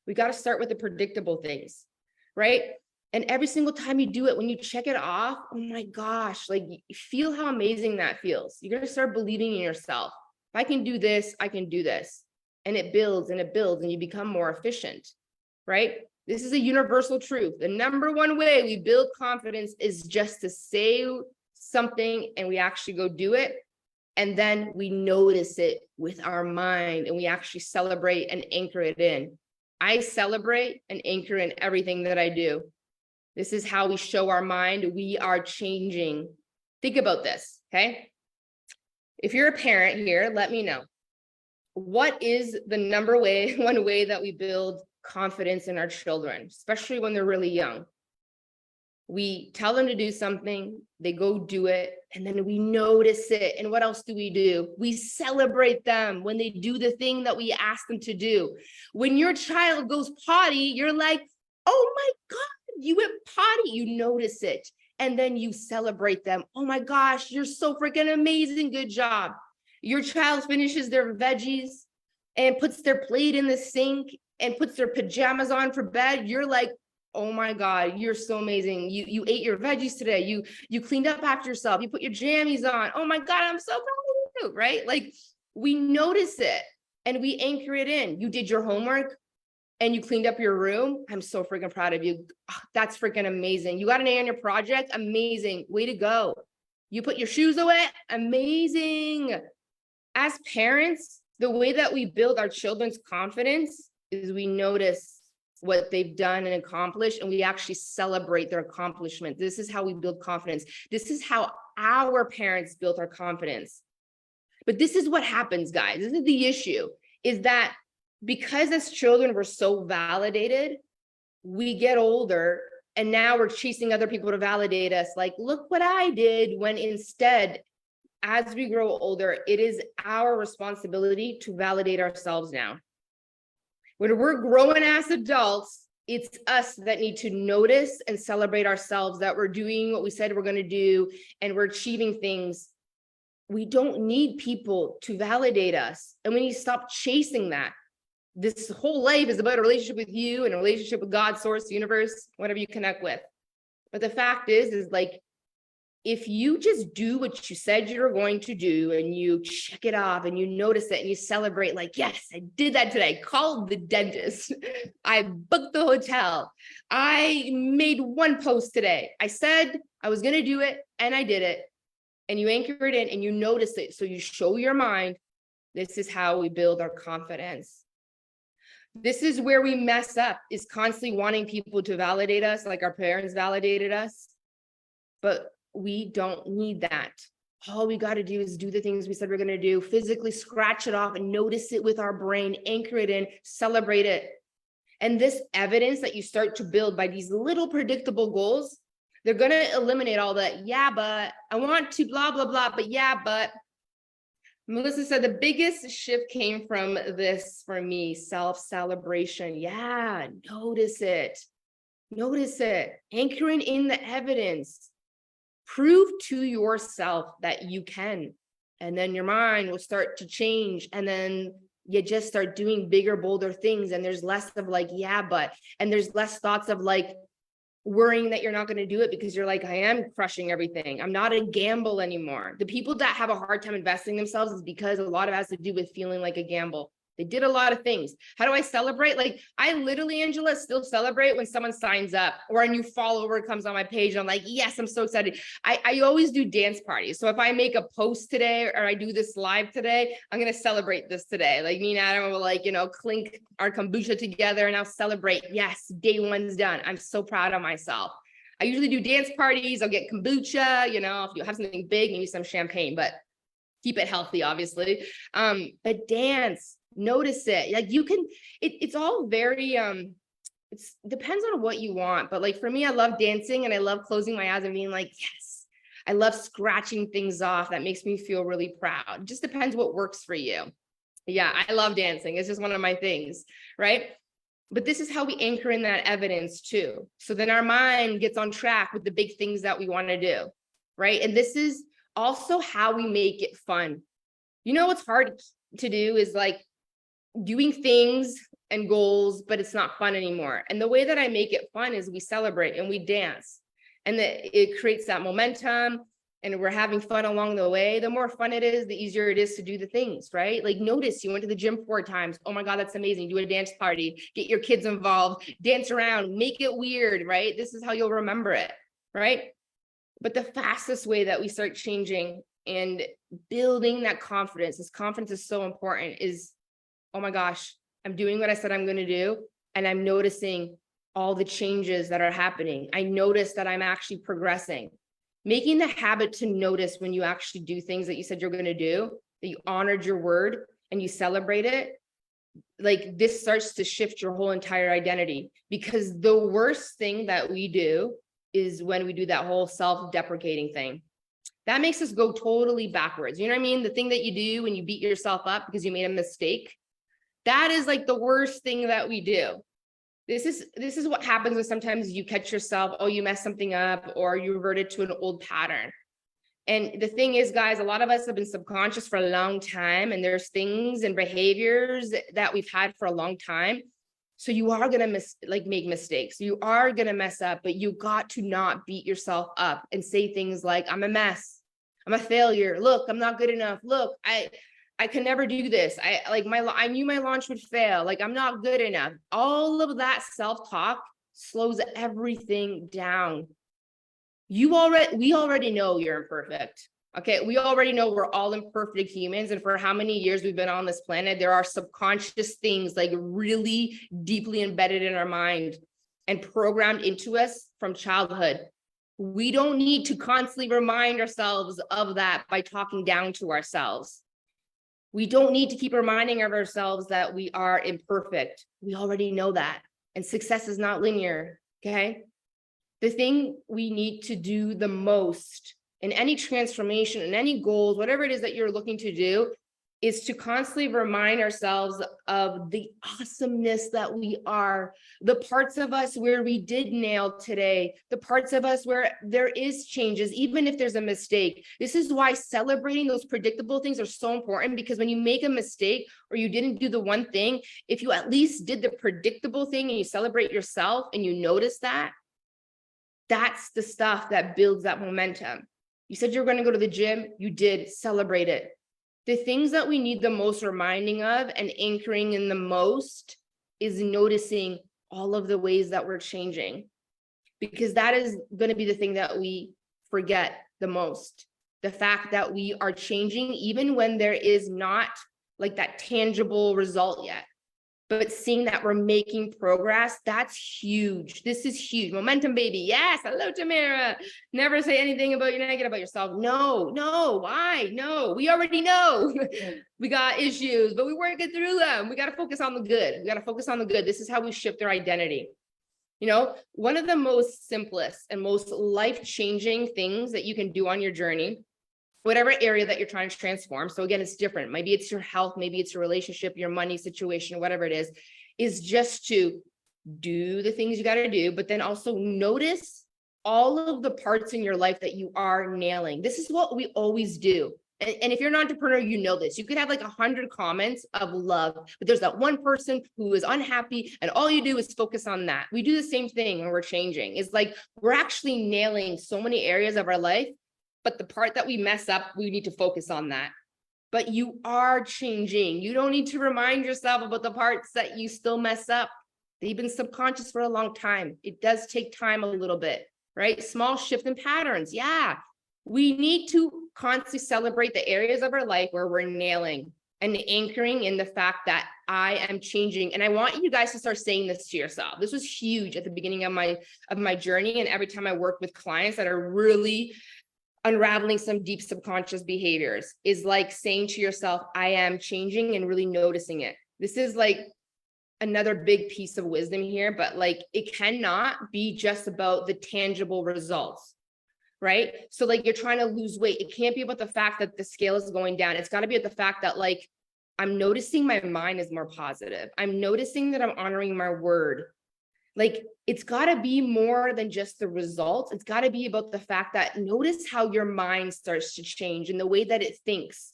We got to start with the predictable things, right? And every single time you do it, when you check it off, oh my gosh, like, feel how amazing that feels. You're going to start believing in yourself. If I can do this, I can do this. And it builds and it builds and you become more efficient, right? This is a universal truth. The number one way we build confidence is just to say something and we actually go do it. And then we notice it with our mind and we actually celebrate and anchor it in. I celebrate and anchor in everything that I do. This is how we show our mind we are changing. Think about this, okay? If you're a parent here, let me know. What is the one way that we build confidence in our children, especially when they're really young? We tell them to do something, they go do it, and then we notice it. And what else do? We celebrate them when they do the thing that we ask them to do. When your child goes potty, you're like, oh my God, you went potty. You notice it. And then you celebrate them. Oh my gosh, you're so freaking amazing. Good job. Your child finishes their veggies and puts their plate in the sink and puts their pajamas on for bed. You're like, oh my God, you're so amazing. You ate your veggies today. You cleaned up after yourself. You put your jammies on. Oh my God, I'm so proud of you, right? Like we notice it and we anchor it in. You did your homework and you cleaned up your room. I'm so freaking proud of you. Oh, that's freaking amazing. You got an A on your project. Amazing. Way to go. You put your shoes away. Amazing. As parents, the way that we build our children's confidence is we notice what they've done and accomplished, and we actually celebrate their accomplishment. This is how we build confidence. This is how our parents built our confidence. But this is what happens, guys. This is the issue, is that because as children, we're so validated, we get older and now we're chasing other people to validate us. Like, look what I did, when instead, as we grow older, it is our responsibility to validate ourselves now. When we're growing as adults, it's us that need to notice and celebrate ourselves, that we're doing what we said we're going to do and we're achieving things. We don't need people to validate us. And we need to stop chasing that. This whole life is about a relationship with you and a relationship with God, source, universe, whatever you connect with. But the fact is like, if you just do what you said you were going to do and you check it off and you notice it and you celebrate, like, yes, I did that today. Called the dentist. I booked the hotel. I made one post today. I said I was going to do it and I did it. And you anchor it in and you notice it. So you show your mind. This is how we build our confidence. This is where we mess up, is constantly wanting people to validate us like our parents validated us. But we don't need that. All we got to do is do the things we said we're going to do, physically scratch it off and notice it with our brain, anchor it in, celebrate it. And this evidence that you start to build by these little predictable goals, they're going to eliminate all that. Yeah, but I want to blah, blah, blah. But yeah, but Melissa said the biggest shift came from this for me, self-celebration. Yeah, notice it. Notice it. Anchoring in the evidence. Prove to yourself that you can, and then your mind will start to change, and then you just start doing bigger, bolder things, and there's less of like, yeah, but, and there's less thoughts of like worrying that you're not going to do it because you're like, I am crushing everything. I'm not a gamble anymore. The people that have a hard time investing themselves is because a lot of it has to do with feeling like a gamble. They did a lot of things. How do I celebrate? Like, I literally, Angela, still celebrate when someone signs up or a new follower comes on my page. And I'm like, yes, I'm so excited. I always do dance parties. So if I make a post today or I do this live today, I'm going to celebrate this today. Like me and Adam will like, clink our kombucha together and I'll celebrate. Yes, day one's done. I'm so proud of myself. I usually do dance parties. I'll get kombucha, if you have something big, maybe some champagne, but keep it healthy, obviously. But dance. Notice it. Like you can, it's all very, it's depends on what you want. But like for me, I love dancing and I love closing my eyes and being like, yes, I love scratching things off. That makes me feel really proud. It just depends what works for you. Yeah, I love dancing. It's just one of my things, right? But this is how we anchor in that evidence too. So then our mind gets on track with the big things that we want to do, right? And this is also how we make it fun. What's hard to do is like doing things and goals, but it's not fun anymore. And the way that I make it fun is we celebrate and we dance, and it creates that momentum and we're having fun along the way. The more fun it is, the easier it is to do the things, right? Like notice you went to the gym 4 times. Oh my God, that's amazing. Do a dance party, get your kids involved, dance around, make it weird, right? This is how you'll remember it, right? But the fastest way that we start changing and building that confidence. This confidence is so important, is, oh my gosh, I'm doing what I said I'm going to do. And I'm noticing all the changes that are happening. I notice that I'm actually progressing. Making the habit to notice when you actually do things that you said you're going to do, that you honored your word and you celebrate it, like this starts to shift your whole entire identity. Because the worst thing that we do is when we do that whole self-deprecating thing. That makes us go totally backwards. You know what I mean? The thing that you do when you beat yourself up because you made a mistake, that is like the worst thing that we do. This is what happens when sometimes you catch yourself, oh, you messed something up, or you reverted to an old pattern. And the thing is, guys, a lot of us have been subconscious for a long time, and there's things and behaviors that we've had for a long time. So you are going to make mistakes. You are going to mess up, but you got to not beat yourself up and say things like, I'm a mess. I'm a failure. Look, I'm not good enough. Look, I can never do this. I knew my launch would fail. Like, I'm not good enough. All of that self-talk slows everything down. We already know you're imperfect. Okay. We already know we're all imperfect humans. And for how many years we've been on this planet, there are subconscious things like really deeply embedded in our mind and programmed into us from childhood. We don't need to constantly remind ourselves of that by talking down to ourselves. We don't need to keep reminding of ourselves that we are imperfect. We already know that. And success is not linear. Okay. The thing we need to do the most in any transformation, in any goals, whatever it is that you're looking to do, is to constantly remind ourselves of the awesomeness that we are, the parts of us where we did nail today, the parts of us where there is changes, even if there's a mistake. This is why celebrating those predictable things are so important, because when you make a mistake or you didn't do the one thing, if you at least did the predictable thing and you celebrate yourself and you notice that, that's the stuff that builds that momentum. You said you were going to go to the gym, you did, celebrate it. The things that we need the most reminding of and anchoring in the most is noticing all of the ways that we're changing, because that is going to be the thing that we forget the most. The fact that we are changing, even when there is not like that tangible result yet. But seeing that we're making progress, that's huge. This is huge. Momentum, baby. Yes. Hello, Tamara. Never say anything about your negative about yourself. No. Why? No, we already know we got issues, but we're working through them. We got to focus on the good. We got to focus on the good. This is how we shift our identity. You know, one of the most simplest and most life-changing things that you can do on your journey, whatever area that you're trying to transform. So again, it's different. Maybe it's your health, maybe it's your relationship, your money situation, whatever it is just to do the things you got to do, but then also notice all of the parts in your life that you are nailing. This is what we always do. And if you're an entrepreneur, you know this. You could have like 100 comments of love, but there's that one person who is unhappy, and all you do is focus on that. We do the same thing when we're changing. It's like we're actually nailing so many areas of our life, but the part that we mess up, we need to focus on that. But you are changing. You don't need to remind yourself about the parts that you still mess up. They've been subconscious for a long time. It does take time a little bit, right? Small shift in patterns. Yeah. We need to constantly celebrate the areas of our life where we're nailing and anchoring in the fact that I am changing. And I want you guys to start saying this to yourself. This was huge at the beginning of my journey. And every time I work with clients that are really unraveling some deep subconscious behaviors, is like saying to yourself, I am changing, and really noticing it. This is like another big piece of wisdom here, but like it cannot be just about the tangible results, right? So like you're trying to lose weight. It can't be about the fact that the scale is going down. It's got to be at the fact that like, I'm noticing my mind is more positive. I'm noticing that I'm honoring my word. Like, it's got to be more than just the results. It's got to be about the fact that notice how your mind starts to change in the way that it thinks.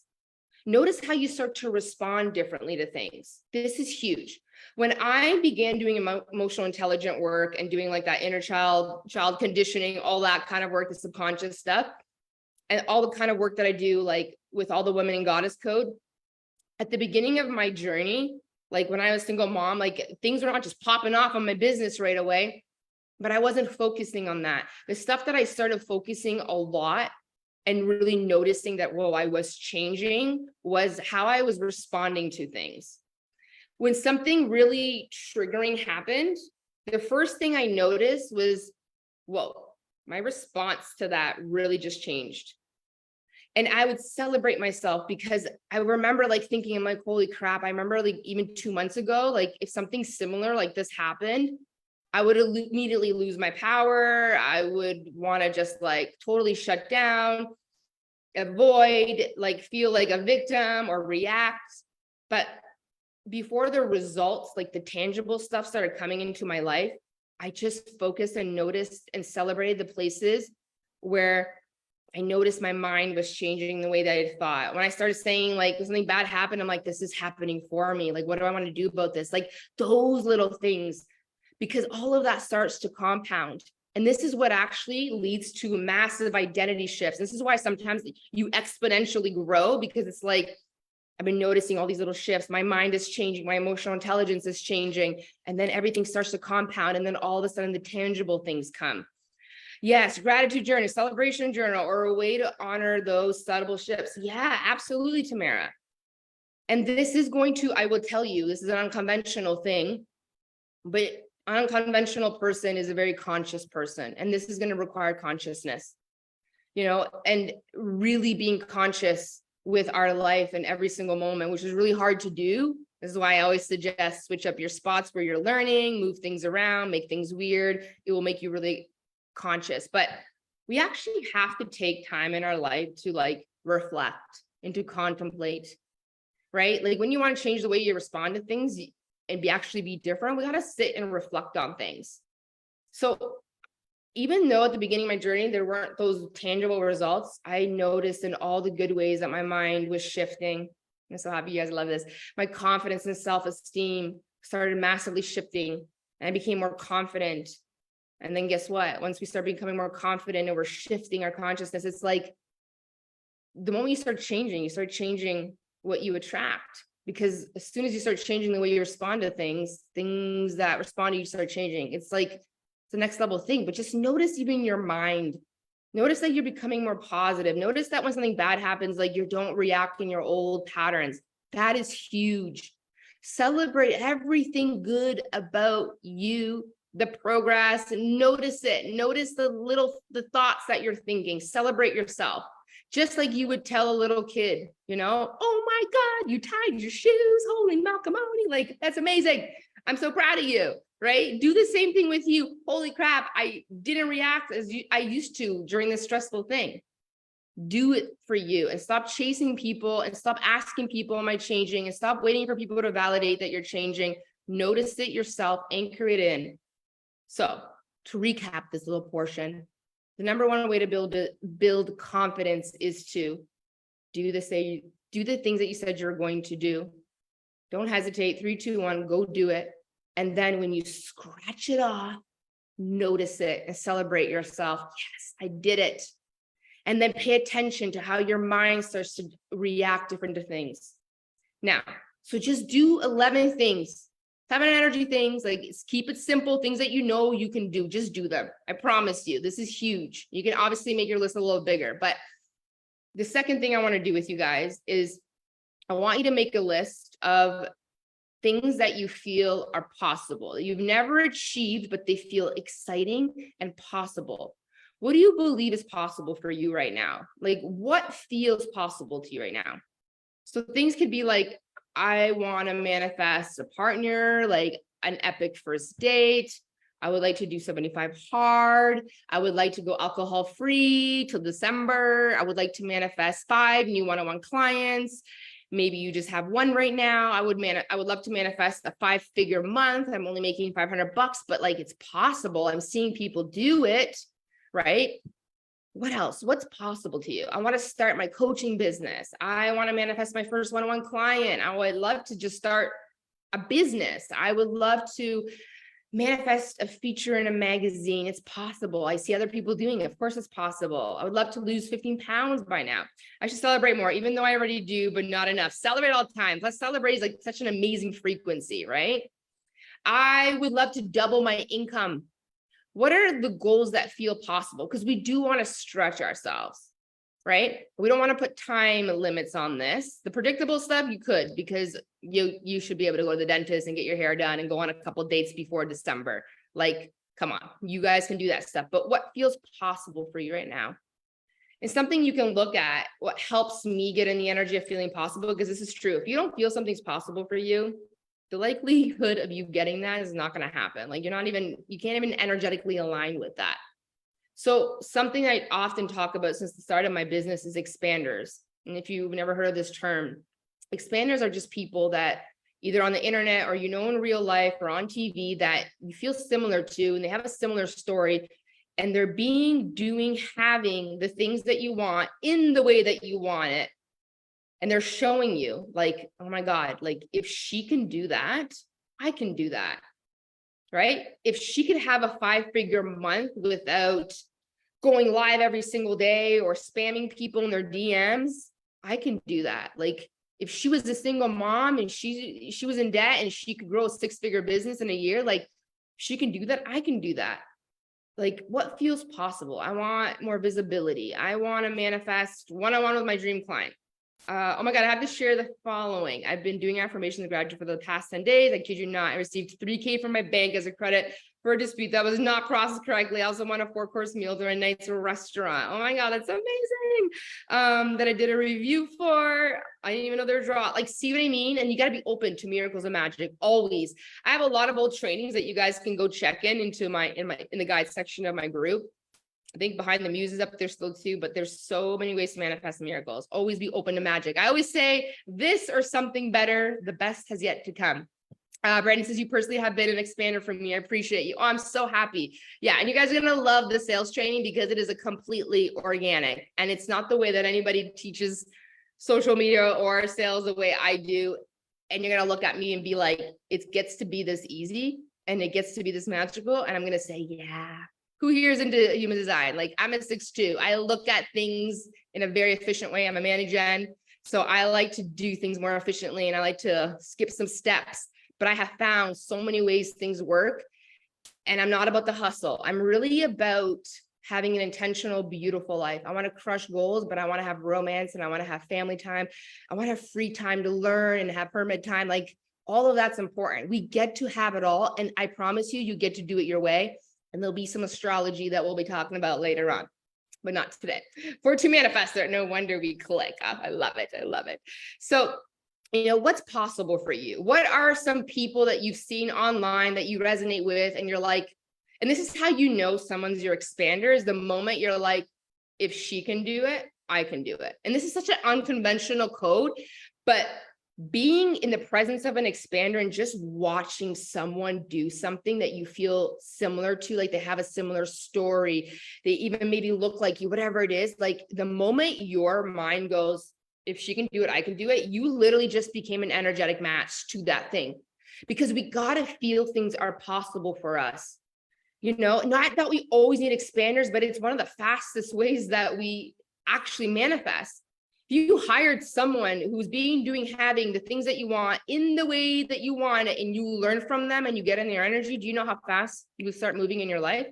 Notice how you start to respond differently to things. This is huge. When I began doing emotional intelligent work and doing like that inner child conditioning, all that kind of work, the subconscious stuff, and all the kind of work that I do, like with all the Women in Goddess Code, at the beginning of my journey, like when I was a single mom, like things were not just popping off on my business right away, but I wasn't focusing on that. The stuff that I started focusing a lot and really noticing that, whoa, I was changing, was how I was responding to things. When something really triggering happened, the first thing I noticed was, whoa, my response to that really just changed. And I would celebrate myself because I remember like thinking, I'm like, holy crap. I remember like even 2 months ago, like if something similar like this happened, I would immediately lose my power. I would want to just like totally shut down, avoid, like feel like a victim or react. But before the results, like the tangible stuff started coming into my life, I just focused and noticed and celebrated the places where I noticed my mind was changing the way that I thought. When I started saying like something bad happened, I'm like, this is happening for me. Like, what do I want to do about this? Like those little things, because all of that starts to compound. And this is what actually leads to massive identity shifts. This is why sometimes you exponentially grow, because it's like, I've been noticing all these little shifts. My mind is changing. My emotional intelligence is changing. And then everything starts to compound. And then all of a sudden the tangible things come. Yes, gratitude journal, celebration journal, or a way to honor those subtle shifts. Yeah, absolutely, Tamara. And this is going to, I will tell you, this is an unconventional thing, but an unconventional person is a very conscious person. And this is going to require consciousness, and really being conscious with our life in every single moment, which is really hard to do. This is why I always suggest switch up your spots where you're learning, move things around, make things weird. It will make you really conscious. But we actually have to take time in our life to like reflect and to contemplate, right? Like when you want to change the way you respond to things and actually be different, we got to sit and reflect on things. So even though at the beginning of my journey, there weren't those tangible results, I noticed in all the good ways that my mind was shifting. I'm so happy you guys love this. My confidence and self-esteem started massively shifting, and I became more confident. And then guess what? Once we start becoming more confident and we're shifting our consciousness, it's like the moment you start changing what you attract. Because as soon as you start changing the way you respond to things that respond to you start changing. It's like it's the next level thing. But just notice even your mind. Notice that you're becoming more positive. Notice that when something bad happens, like you don't react in your old patterns. That is huge. Celebrate everything good about you, the progress, notice it. Notice the thoughts that you're thinking. Celebrate yourself. Just like you would tell a little kid, oh my God, you tied your shoes, holy macaroni, like that's amazing. I'm so proud of you, right? Do the same thing with you. Holy crap, I didn't react as I used to during this stressful thing. Do it for you and stop chasing people and stop asking people, am I changing? And stop waiting for people to validate that you're changing. Notice it yourself, anchor it in. So to recap this little portion, the number one way to build confidence is to do the things that you said you're going to do. Don't hesitate. 3, 2, 1, go do it. And then when you scratch it off, notice it and celebrate yourself. Yes, I did it. And then pay attention to how your mind starts to react different to things. Now, so just do 11 things. 7 energy things, like keep it simple, things that you can do, just do them. I promise you, this is huge. You can obviously make your list a little bigger, but the second thing I want to do with you guys is I want you to make a list of things that you feel are possible, you've never achieved, but they feel exciting and possible. What do you believe is possible for you right now? Like what feels possible to you right now? So things could be like, I want to manifest a partner, like an epic first date. I would like to do 75 hard. I would like to go alcohol free till December. I would like to manifest 5 new one-on-one clients. Maybe you just have one right now. I would love to manifest a 5-figure month. I'm only making $500, but like it's possible. I'm seeing people do it, right? What else? What's possible to you? I want to start my coaching business. I want to manifest my first one-on-one client. I would love to just start a business. I would love to manifest a feature in a magazine. It's possible. I see other people doing it. Of course it's possible. I would love to lose 15 pounds by now. I should celebrate more, even though I already do, but not enough. Celebrate all the time. Plus celebrate is like such an amazing frequency, right? I would love to double my income. What are the goals that feel possible? Because we do want to stretch ourselves. right? We don't want to put time limits on this. The predictable stuff you could, because you should be able to go to the dentist and get your hair done and go on a couple dates before December. Like, come on, you guys can do that stuff. But what feels possible for you right now? It's something you can look at. What helps me get in the energy of feeling possible, because this is true. If you don't feel something's possible for you, the likelihood of you getting that is not going to happen. Like you can't even energetically align with that. So something I often talk about since the start of my business is expanders. And if you've never heard of this term, expanders are just people that either on the internet or in real life or on TV that you feel similar to, and they have a similar story, and they're having the things that you want in the way that you want it. And they're showing you like, oh my God, like if she can do that, I can do that. Right? If she could have a 5-figure month without going live every single day or spamming people in their DMs, I can do that. Like if she was a single mom and she was in debt and she could grow a 6-figure business in a year, like she can do that. I can do that. Like what feels possible? I want more visibility. I want to manifest one-on-one with my dream client. Oh my God, I have to share the following. I've been doing affirmations graduate for the past 10 days. I kid you not. I received $3,000 from my bank as a credit for a dispute that was not processed correctly. I also won a 4-course meal during nights at a restaurant. Oh my God, that's amazing. That I did a review for. I didn't even know there was a draw. Like, see what I mean? And you got to be open to miracles and magic always. I have a lot of old trainings that you guys can go check in the guide section of my group. I think Behind the Muse is up there still too, but there's so many ways to manifest miracles. Always be open to magic. I always say this or something better. The best has yet to come. Brandon says, you personally have been an expander for me. I appreciate you. Oh, I'm so happy. Yeah. And you guys are going to love the sales training because it is a completely organic, and it's not the way that anybody teaches social media or sales the way I do. And you're going to look at me and be like, it gets to be this easy and it gets to be this magical. And I'm going to say, yeah. Who here is into human design? Like I'm a 6'2". I look at things in a very efficient way. I'm a man-gen. So I like to do things more efficiently and I like to skip some steps, but I have found so many ways things work, and I'm not about the hustle. I'm really about having an intentional, beautiful life. I want to crush goals, but I want to have romance and I want to have family time. I want to have free time to learn and have hermit time. Like all of that's important. We get to have it all. And I promise you, you get to do it your way. And there'll be some astrology that we'll be talking about later on, but not today. For To Manifester, no wonder we click. Oh, I love it. I love it. So, what's possible for you? What are some people that you've seen online that you resonate with and you're like, and this is how you know someone's your expander, is the moment you're like, if she can do it, I can do it. And this is such an unconventional code, but being in the presence of an expander and just watching someone do something that you feel similar to, like they have a similar story, they even maybe look like you, whatever it is, like the moment your mind goes, if she can do it, I can do it, you literally just became an energetic match to that thing. Because we got to feel things are possible for us. Not that we always need expanders, but it's one of the fastest ways that we actually manifest. If you hired someone who's having the things that you want in the way that you want it, and you learn from them and you get in their energy, do you know how fast you would start moving in your life?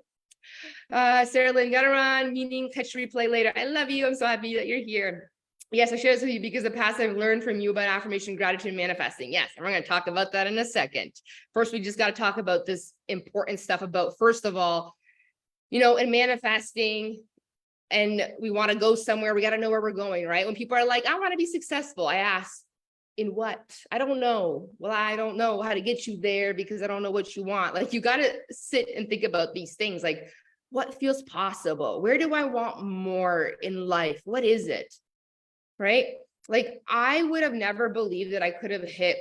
Sarah Lynn, gotta run, meaning catch replay later. I love you. I'm so happy that you're here. Yes, I share this with you because the past I've learned from you about affirmation, gratitude, and manifesting. Yes, and we're going to talk about that in a second. First, we just got to talk about this important stuff about, first of all, in manifesting, and we want to go somewhere, we got to know where we're going, right? When people are like, I want to be successful, I ask, in what? I don't know. Well, I don't know how to get you there because I don't know what you want. Like, you got to sit and think about these things. Like, what feels possible? Where do I want more in life? What is it? Right? Like, I would have never believed that I could have hit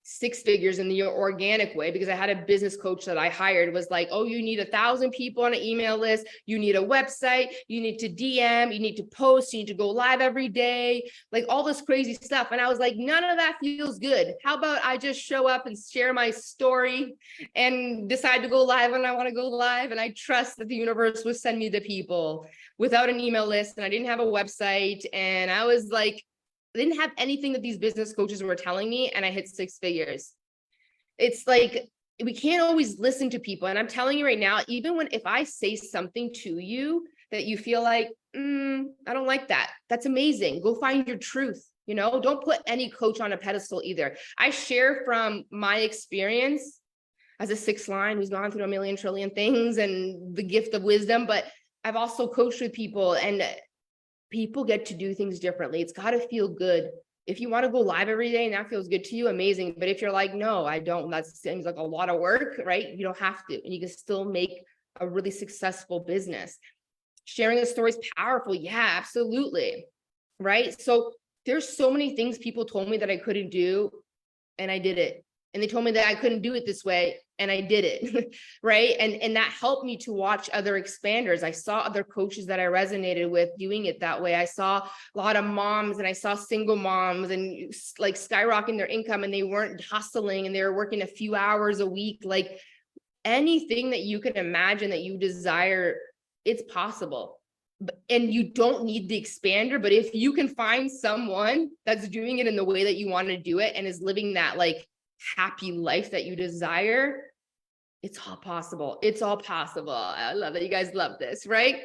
6 figures in the organic way, because I had a business coach that I hired was like, oh, you need 1,000 people on an email list. You need a website. You need to DM, you need to post, you need to go live every day, like all this crazy stuff. And I was like, none of that feels good. How about I just show up and share my story and decide to go live when I want to go live. And I trust that the universe will send me the people without an email list. And I didn't have a website. And I was like, I didn't have anything that these business coaches were telling me, and I hit 6 figures. It's like, we can't always listen to people. And I'm telling you right now, even if I say something to you that you feel like, I don't like that. That's amazing. Go find your truth. Don't put any coach on a pedestal either. I share from my experience as a sixth line who's gone through a million trillion things and the gift of wisdom, but I've also coached with people, and people get to do things differently. It's got to feel good. If you want to go live every day and that feels good to you, amazing. But if you're like, no, I don't, that seems like a lot of work, right? You don't have to, and you can still make a really successful business. Sharing a story is powerful. Yeah, absolutely. Right. So there's so many things people told me that I couldn't do, and I did it. And they told me that I couldn't do it this way, and I did it. Right. And that helped me to watch other expanders. I saw other coaches that I resonated with doing it that way. I saw a lot of moms, and I saw single moms and like skyrocketing their income, and they weren't hustling, and they were working a few hours a week. Like anything that you can imagine that you desire, it's possible. And you don't need the expander, but if you can find someone that's doing it in the way that you want to do it and is living that like happy life that you desire, it's all possible. It's all possible. I love that you guys love this, right?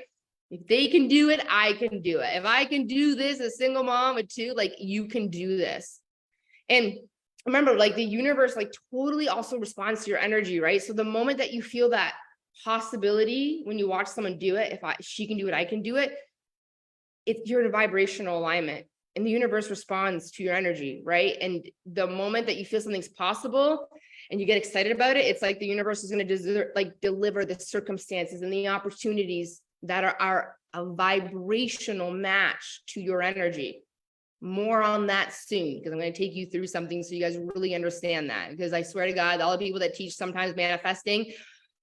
If they can do it, I can do it. If I can do this, a single mom with two, like you can do this. And remember, like the universe, like totally also responds to your energy, right? So the moment that you feel that possibility, when you watch someone do it, she can do it, I can do it, you're in a vibrational alignment, and the universe responds to your energy, right? And the moment that you feel something's possible and you get excited about it, it's like the universe is going to deliver the circumstances and the opportunities that are a vibrational match to your energy. More on that soon, because I'm going to take you through something so you guys really understand that, because I swear to God, all the people that teach sometimes manifesting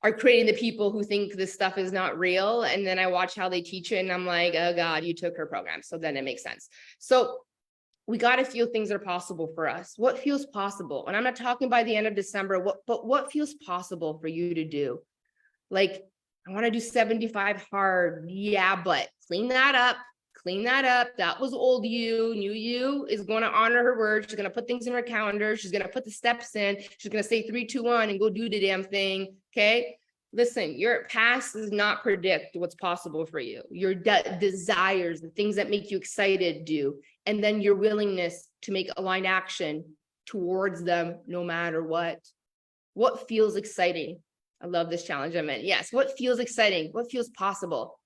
are creating the people who think this stuff is not real. And then I watch how they teach it, and I'm like, oh God, you took her program. So then it makes sense. So we got to feel things are possible for us. What feels possible? And I'm not talking by the end of December, but what feels possible for you to do? Like, I want to do 75 hard. Yeah, but clean that up. That was old you. New you is going to honor her word. She's going to put things in her calendar. She's going to put the steps in. She's going to say 3, 2, 1 and go do the damn thing. Okay. Listen, your past does not predict what's possible for you. Your desires, the things that make you excited do. And then your willingness to make aligned action towards them, no matter what. What feels exciting? I love this challenge I'm in. Yes. What feels exciting? What feels possible?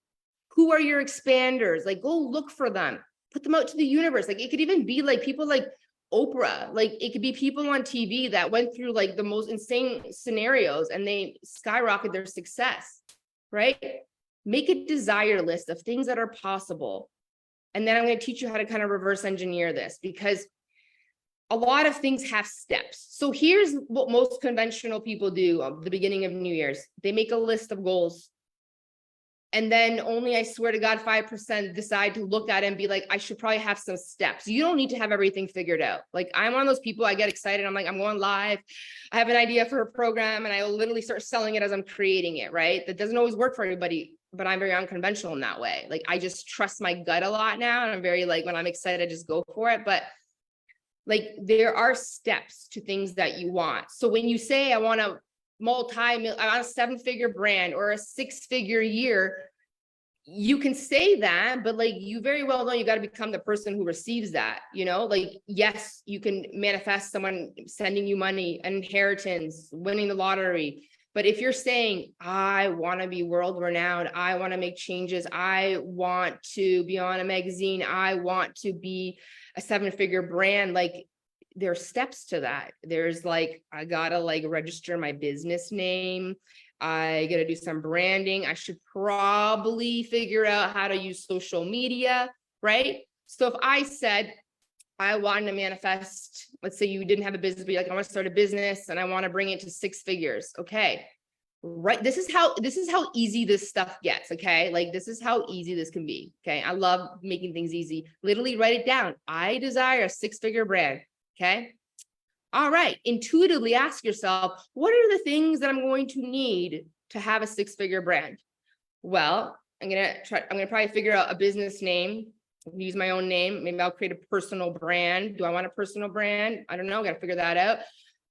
Who are your expanders? Like, go look for them, put them out to the universe. Like, it could even be like people like Oprah. Like, it could be people on TV that went through like the most insane scenarios and they skyrocketed their success, right? Make a desire list of things that are possible. And then I'm going to teach you how to kind of reverse engineer this, because a lot of things have steps. So here's what most conventional people do at the beginning of New Year's. They make a list of goals. And then only, I swear to God, 5% decide to look at it and be like, I should probably have some steps. You don't need to have everything figured out. Like, I'm one of those people, I get excited. I'm like, I'm going live. I have an idea for a program, and I will literally start selling it as I'm creating it, right? That doesn't always work for everybody, but I'm very unconventional in that way. Like, I just trust my gut a lot now. And I'm very like, when I'm excited, I just go for it. But like, there are steps to things that you want. So when you say, I want a 7-figure brand or a 6-figure year, you can say that, but like, you very well know you got to become the person who receives that, like, yes, you can manifest someone sending you money, an inheritance, winning the lottery. But if you're saying, I want to be world renowned, I want to make changes, I want to be on a magazine, I want to be a 7-figure brand, like, there's steps to that. There's like, I gotta like register my business name. I gotta do some branding. I should probably figure out how to use social media, right? So if I said, I want to manifest, let's say you didn't have a business, but you're like, I want to start a business and I want to bring it to 6 figures. Okay. Right. This is how easy this stuff gets. Okay. Like, this is how easy this can be. Okay. I love making things easy. Literally write it down. I desire a 6-figure brand. Okay. All right. Intuitively ask yourself, what are the things that I'm going to need to have a 6-figure brand? Well, I'm going to probably figure out a business name, use my own name. Maybe I'll create a personal brand. Do I want a personal brand? I don't know. Got to figure that out.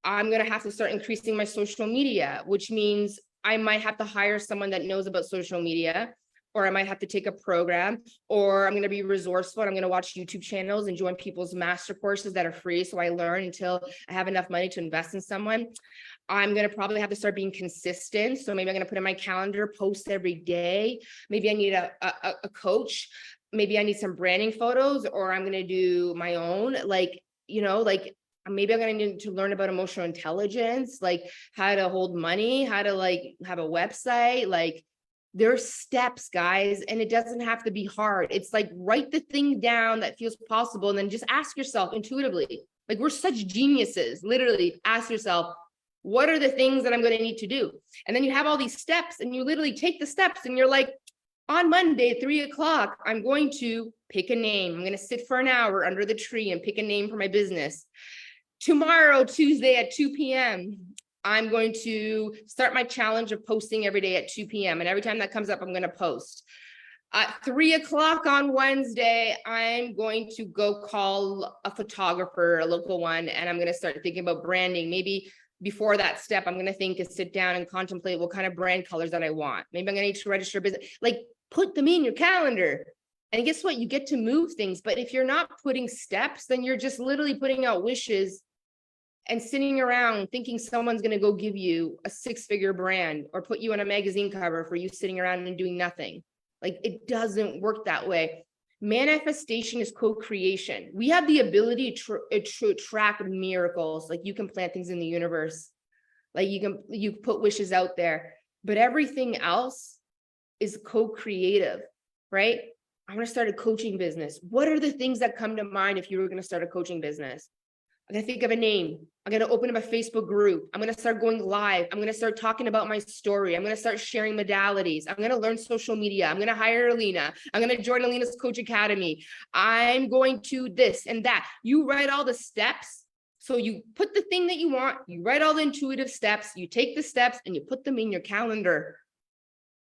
I'm going to have to start increasing my social media, which means I might have to hire someone that knows about social media, or I might have to take a program, or I'm going to be resourceful and I'm going to watch YouTube channels and join people's master courses that are free. So I learn until I have enough money to invest in someone. I'm going to probably have to start being consistent. So maybe I'm going to put in my calendar, post every day. Maybe I need a coach. Maybe I need some branding photos, or I'm going to do my own, like, like maybe I'm going to need to learn about emotional intelligence, like how to hold money, how to like have a website. Like there's steps, guys, and it doesn't have to be hard. It's like write the thing down that feels possible. And then just ask yourself intuitively, like we're such geniuses, literally ask yourself, what are the things that I'm going to need to do? And then you have all these steps and you literally take the steps and you're like, on Monday, 3:00, I'm going to pick a name. I'm going to sit for an hour under the tree and pick a name for my business. Tomorrow, Tuesday at 2 p.m., I'm going to start my challenge of posting every day at 2 p.m. And every time that comes up, I'm going to post. At 3:00 on Wednesday, I'm going to go call a photographer, a local one, and I'm going to start thinking about branding. Maybe before that step, I'm going to think and sit down and contemplate what kind of brand colors that I want. Maybe I'm going to need to register a business. Like put them in your calendar. And guess what? You get to move things. But if you're not putting steps, then you're just literally putting out wishes and sitting around thinking someone's going to go give you a 6-figure brand or put you on a magazine cover for you sitting around and doing nothing. Like it doesn't work that way. Manifestation is co-creation. We have the ability to attract miracles. Like you can plant things in the universe. Like you put wishes out there, but everything else is co-creative, right? I'm going to start a coaching business. What are the things that come to mind if you were going to start a coaching business? I'm going to think of a name. I'm going to open up a Facebook group. I'm going to start going live. I'm going to start talking about my story. I'm going to start sharing modalities. I'm going to learn social media. I'm going to hire Alina. I'm going to join Alina's Coach Academy. I'm going to this and that. You write all the steps. So you put the thing that you want, you write all the intuitive steps, you take the steps and you put them in your calendar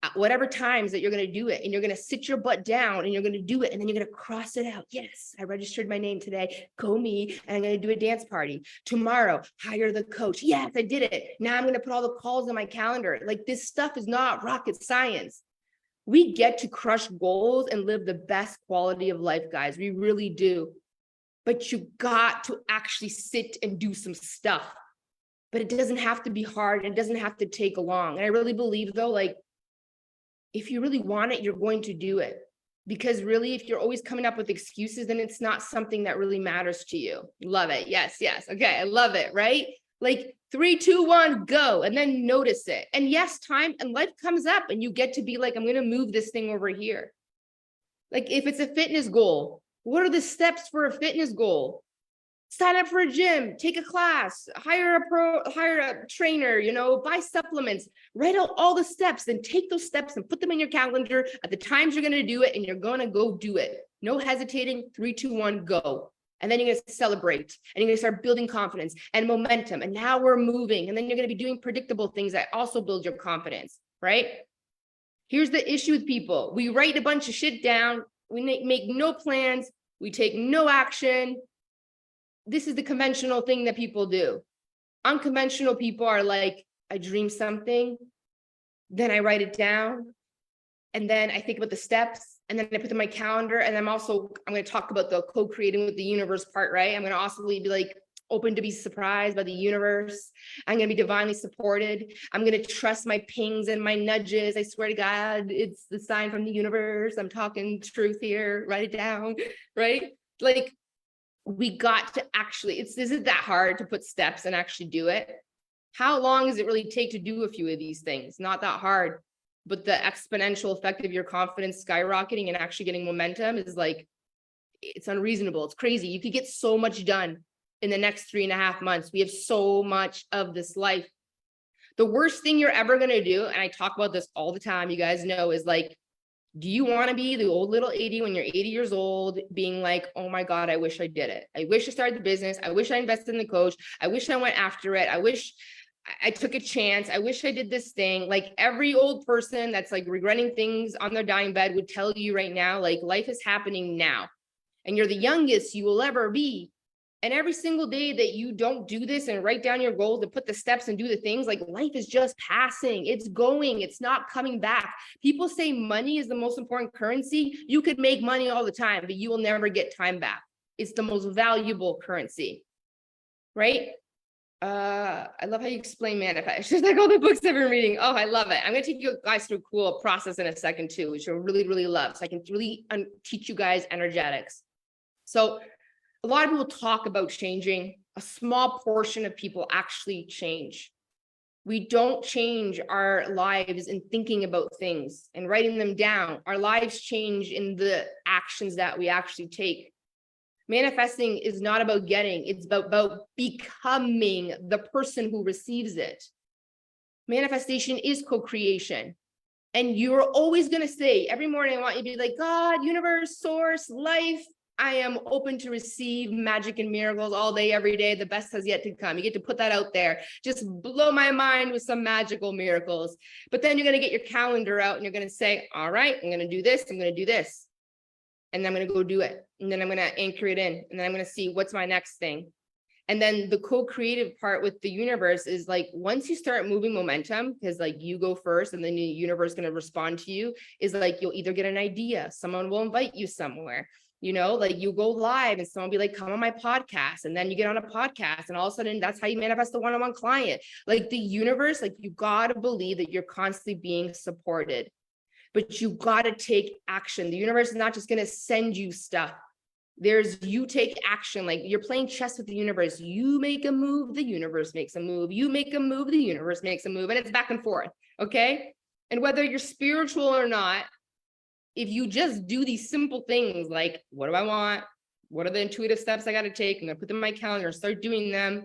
at whatever times that you're going to do it. And you're going to sit your butt down and you're going to do it. And then you're going to cross it out. Yes, I registered my name today. Go me. And I'm going to do a dance party. Tomorrow, hire the coach. Yes, I did it. Now I'm going to put all the calls on my calendar. Like this stuff is not rocket science. We get to crush goals and live the best quality of life, guys. We really do. But you got to actually sit and do some stuff. But it doesn't have to be hard. It doesn't have to take long. And I really believe though, like, if you really want it, you're going to do it. Because really, if you're always coming up with excuses, then it's not something that really matters to you. Love it. Yes, yes. Okay, I love it, right? Like 3, 2, 1, go. And then notice it. And yes, time and life comes up and you get to be like, I'm going to move this thing over here. Like if it's a fitness goal, what are the steps for a fitness goal? Sign up for a gym, take a class, hire a trainer, buy supplements, write out all the steps, then take those steps and put them in your calendar at the times you're going to do it. And you're going to go do it. No hesitating. 3, 2, 1, go. And then you're going to celebrate and you're going to start building confidence and momentum. And now we're moving. And then you're going to be doing predictable things that also build your confidence, right? Here's the issue with people. We write a bunch of shit down. We make no plans. We take no action. This is the conventional thing that people do. Unconventional people are like, I dream something, then I write it down, and then I think about the steps, and then I put them in my calendar, and I'm going to talk about the co-creating with the universe part, right? I'm going to also be like open to be surprised by the universe. I'm going to be divinely supported. I'm going to trust my pings and my nudges. I swear to God, it's the sign from the universe. I'm talking truth here. Write it down, right? Like, we got to actually, isn't that hard to put steps and actually do it? How long does it really take to do a few of these things? Not that hard, but the exponential effect of your confidence skyrocketing and actually getting momentum is like, it's unreasonable. It's crazy. You could get so much done in the next 3.5 months. We have so much of this life. The worst thing you're ever going to do, and I talk about this all the time, you guys know, is like, do you want to be the old little 80 when you're 80 years old, being like, oh my God, I wish I did it. I wish I started the business. I wish I invested in the coach. I wish I went after it. I wish I took a chance. I wish I did this thing. Like every old person that's like regretting things on their dying bed would tell you right now, like life is happening now. And you're the youngest you will ever be. And every single day that you don't do this and write down your goals and put the steps and do the things, like life is just passing. It's going, it's not coming back. People say money is the most important currency. You could make money all the time, but you will never get time back. It's the most valuable currency, right? I love how you explain manifest. It's just like all the books I've been reading. Oh, I love it. I'm going to take you guys through a cool process in a second too, which you'll really, really love. So I can really teach you guys energetics. So a lot of people talk about changing. A small portion of people actually change. We don't change our lives in thinking about things and writing them down. Our lives change in the actions that we actually take. Manifesting is not about getting, it's about becoming the person who receives it. Manifestation is co-creation. And you're always going to say, every morning, I want you to be like, God, universe, source, life, I am open to receive magic and miracles all day, every day. The best has yet to come. You get to put that out there. Just blow my mind with some magical miracles. But then you're going to get your calendar out and you're going to say, all right, I'm going to do this. I'm going to do this. And then I'm going to go do it. And then I'm going to anchor it in. And then I'm going to see what's my next thing. And then the co-creative part with the universe is like, once you start moving momentum, because like you go first and then the universe is going to respond to you, is like, you'll either get an idea, someone will invite you somewhere, you know, like you go live and someone will be like, come on my podcast. And then you get on a podcast and all of a sudden that's how you manifest the one-on-one client. Like the universe, like you got to believe that you're constantly being supported, but you got to take action. The universe is not just going to send you stuff. You take action. Like you're playing chess with the universe. You make a move, the universe makes a move. You make a move, the universe makes a move, and it's back and forth. Okay. And whether you're spiritual or not, if you just do these simple things, like, what do I want? What are the intuitive steps I got to take? I'm going to put them in my calendar and start doing them.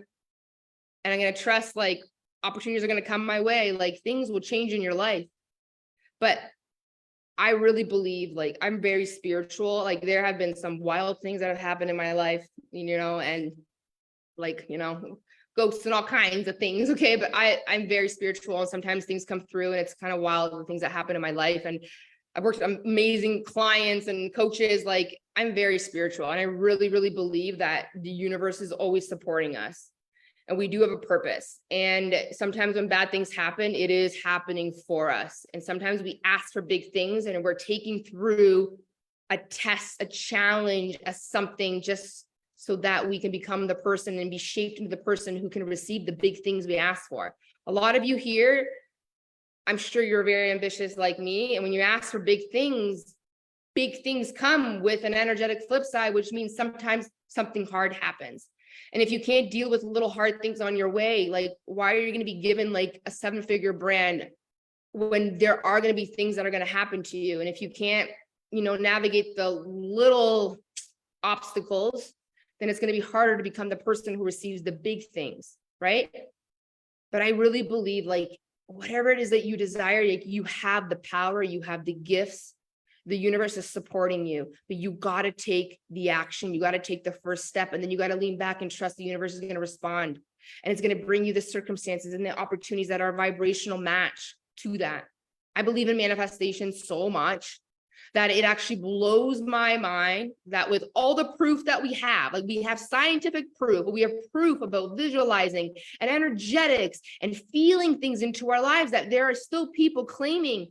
And I'm going to trust like opportunities are going to come my way. Like things will change in your life. But I really believe, like, I'm very spiritual. Like there have been some wild things that have happened in my life, you know, and like, you know, ghosts and all kinds of things. Okay. But I'm very spiritual and sometimes things come through and it's kind of wild, the things that happen in my life. And I've worked with amazing clients and coaches. Like I'm very spiritual. And I really, really believe that the universe is always supporting us. And we do have a purpose. And sometimes when bad things happen, it is happening for us. And sometimes we ask for big things and we're taking through a test, a challenge, as something just so that we can become the person and be shaped into the person who can receive the big things we ask for. A lot of you here, I'm sure you're very ambitious like me. And when you ask for big things come with an energetic flip side, which means sometimes something hard happens. And if you can't deal with little hard things on your way, like why are you going to be given like a 7-figure brand when there are going to be things that are going to happen to you? And if you can't, you know, navigate the little obstacles, then it's going to be harder to become the person who receives the big things, right? But I really believe like whatever it is that you desire, like you have the power, you have the gifts. The universe is supporting you, but you got to take the action. You got to take the first step, and then you got to lean back and trust the universe is going to respond. And it's going to bring you the circumstances and the opportunities that are a vibrational match to that. I believe in manifestation so much that it actually blows my mind that with all the proof that we have, like we have scientific proof, but we have proof about visualizing and energetics and feeling things into our lives, that there are still people claiming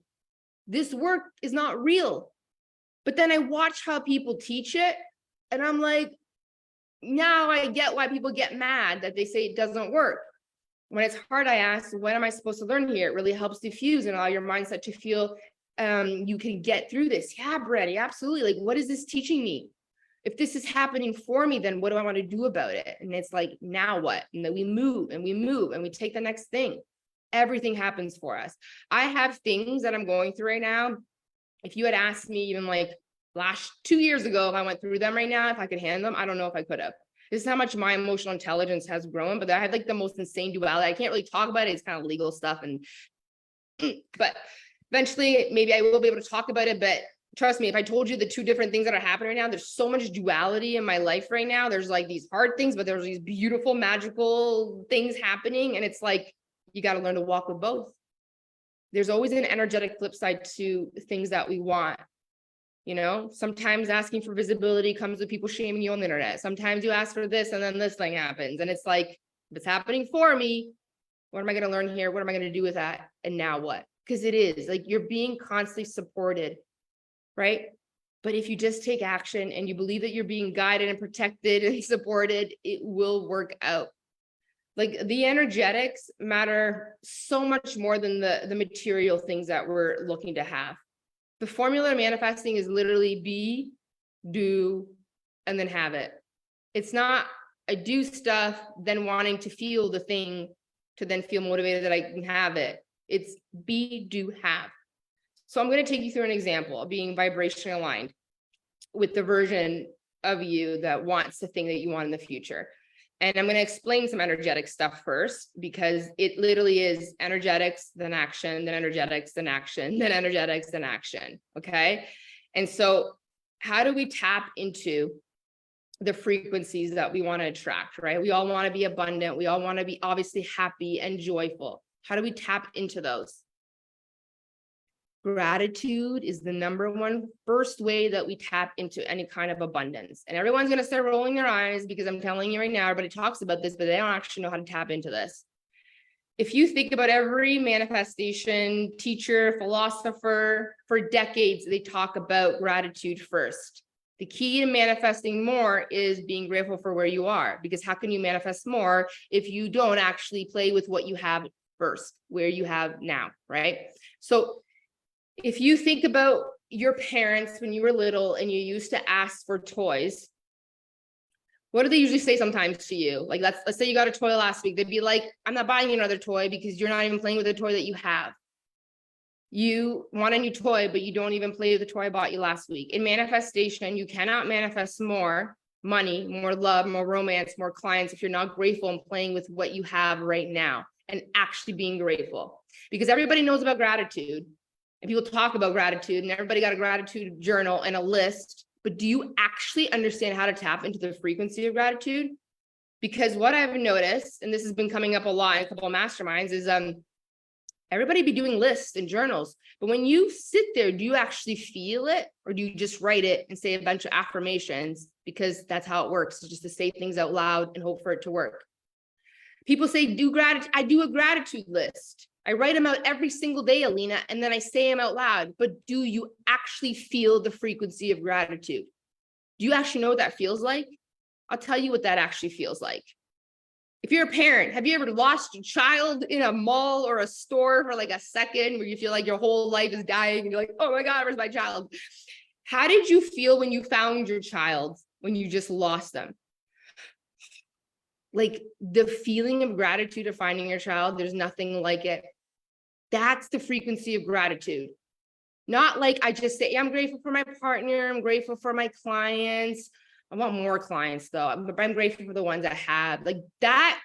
this work is not real. But then I watch how people teach it and I'm like, now I get why people get mad that they say it doesn't work. When it's hard, I ask, what am I supposed to learn here? It really helps diffuse and allow your mindset to feel you can get through this. Yeah, Brady, absolutely. Like, what is this teaching me? If this is happening for me, then what do I want to do about it? And it's like, now what? And then we move and we move and we take the next thing. Everything happens for us. I have things that I'm going through right now. If you had asked me even like last 2 years ago, if I went through them right now, if I could handle them, I don't know if I could have. This is how much my emotional intelligence has grown, but I had like the most insane duality. I can't really talk about it. It's kind of legal stuff. And, but eventually maybe I will be able to talk about it. But trust me, if I told you the two different things that are happening right now, there's so much duality in my life right now. There's like these hard things, but there's these beautiful, magical things happening. And it's like, you got to learn to walk with both. There's always an energetic flip side to things that we want. Sometimes asking for visibility comes with people shaming you on the internet. Sometimes you ask for this and then this thing happens. And it's like, if it's happening for me, what am I going to learn here? What am I going to do with that? And now what? Because it is like you're being constantly supported, right? But if you just take action and you believe that you're being guided and protected and supported, it will work out. Like the energetics matter so much more than the material things that we're looking to have. The formula of manifesting is literally be, do, and then have it. It's not I do stuff, then wanting to feel the thing to then feel motivated that I can have it. It's be, do, have. So I'm going to take you through an example of being vibrationally aligned with the version of you that wants the thing that you want in the future. And I'm going to explain some energetic stuff first, because it literally is energetics, then action, then energetics, then action, then energetics, then action. Okay. And so how do we tap into the frequencies that we want to attract, right? We all want to be abundant. We all want to be obviously happy and joyful. How do we tap into those? Gratitude is the number one first way that we tap into any kind of abundance. And everyone's going to start rolling their eyes because I'm telling you right now, everybody talks about this, but they don't actually know how to tap into this. If you think about every manifestation teacher, philosopher for decades, they talk about gratitude first. The key to manifesting more is being grateful for where you are, because how can you manifest more if you don't actually play with what you have first, where you have now, right? So if you think about your parents when you were little and you used to ask for toys, what do they usually say sometimes to you? Like, let's say you got a toy last week. They'd be like, I'm not buying you another toy because you're not even playing with the toy that you have. You want a new toy, but you don't even play with the toy I bought you last week. In manifestation, you cannot manifest more money, more love, more romance, more clients if you're not grateful and playing with what you have right now and actually being grateful. Because everybody knows about gratitude. And people talk about gratitude and everybody got a gratitude journal and a list, but do you actually understand how to tap into the frequency of gratitude? Because what I've noticed, and this has been coming up a lot in a couple of masterminds, is everybody be doing lists and journals, but when you sit there, do you actually feel it, or do you just write it and say a bunch of affirmations because that's how it works, just to say things out loud and hope for it to work? People say do gratitude. I do a gratitude list. I write them out every single day, Alina, and then I say them out loud. But do you actually feel the frequency of gratitude? Do you actually know what that feels like? I'll tell you what that actually feels like. If you're a parent, have you ever lost your child in a mall or a store for like a second where you feel like your whole life is dying and you're like, oh my God, where's my child? How did you feel when you found your child, when you just lost them? Like the feeling of gratitude of finding your child, there's nothing like it. That's the frequency of gratitude. Not like I just say, I'm grateful for my partner. I'm grateful for my clients. I want more clients though, but I'm grateful for the ones I have. Like that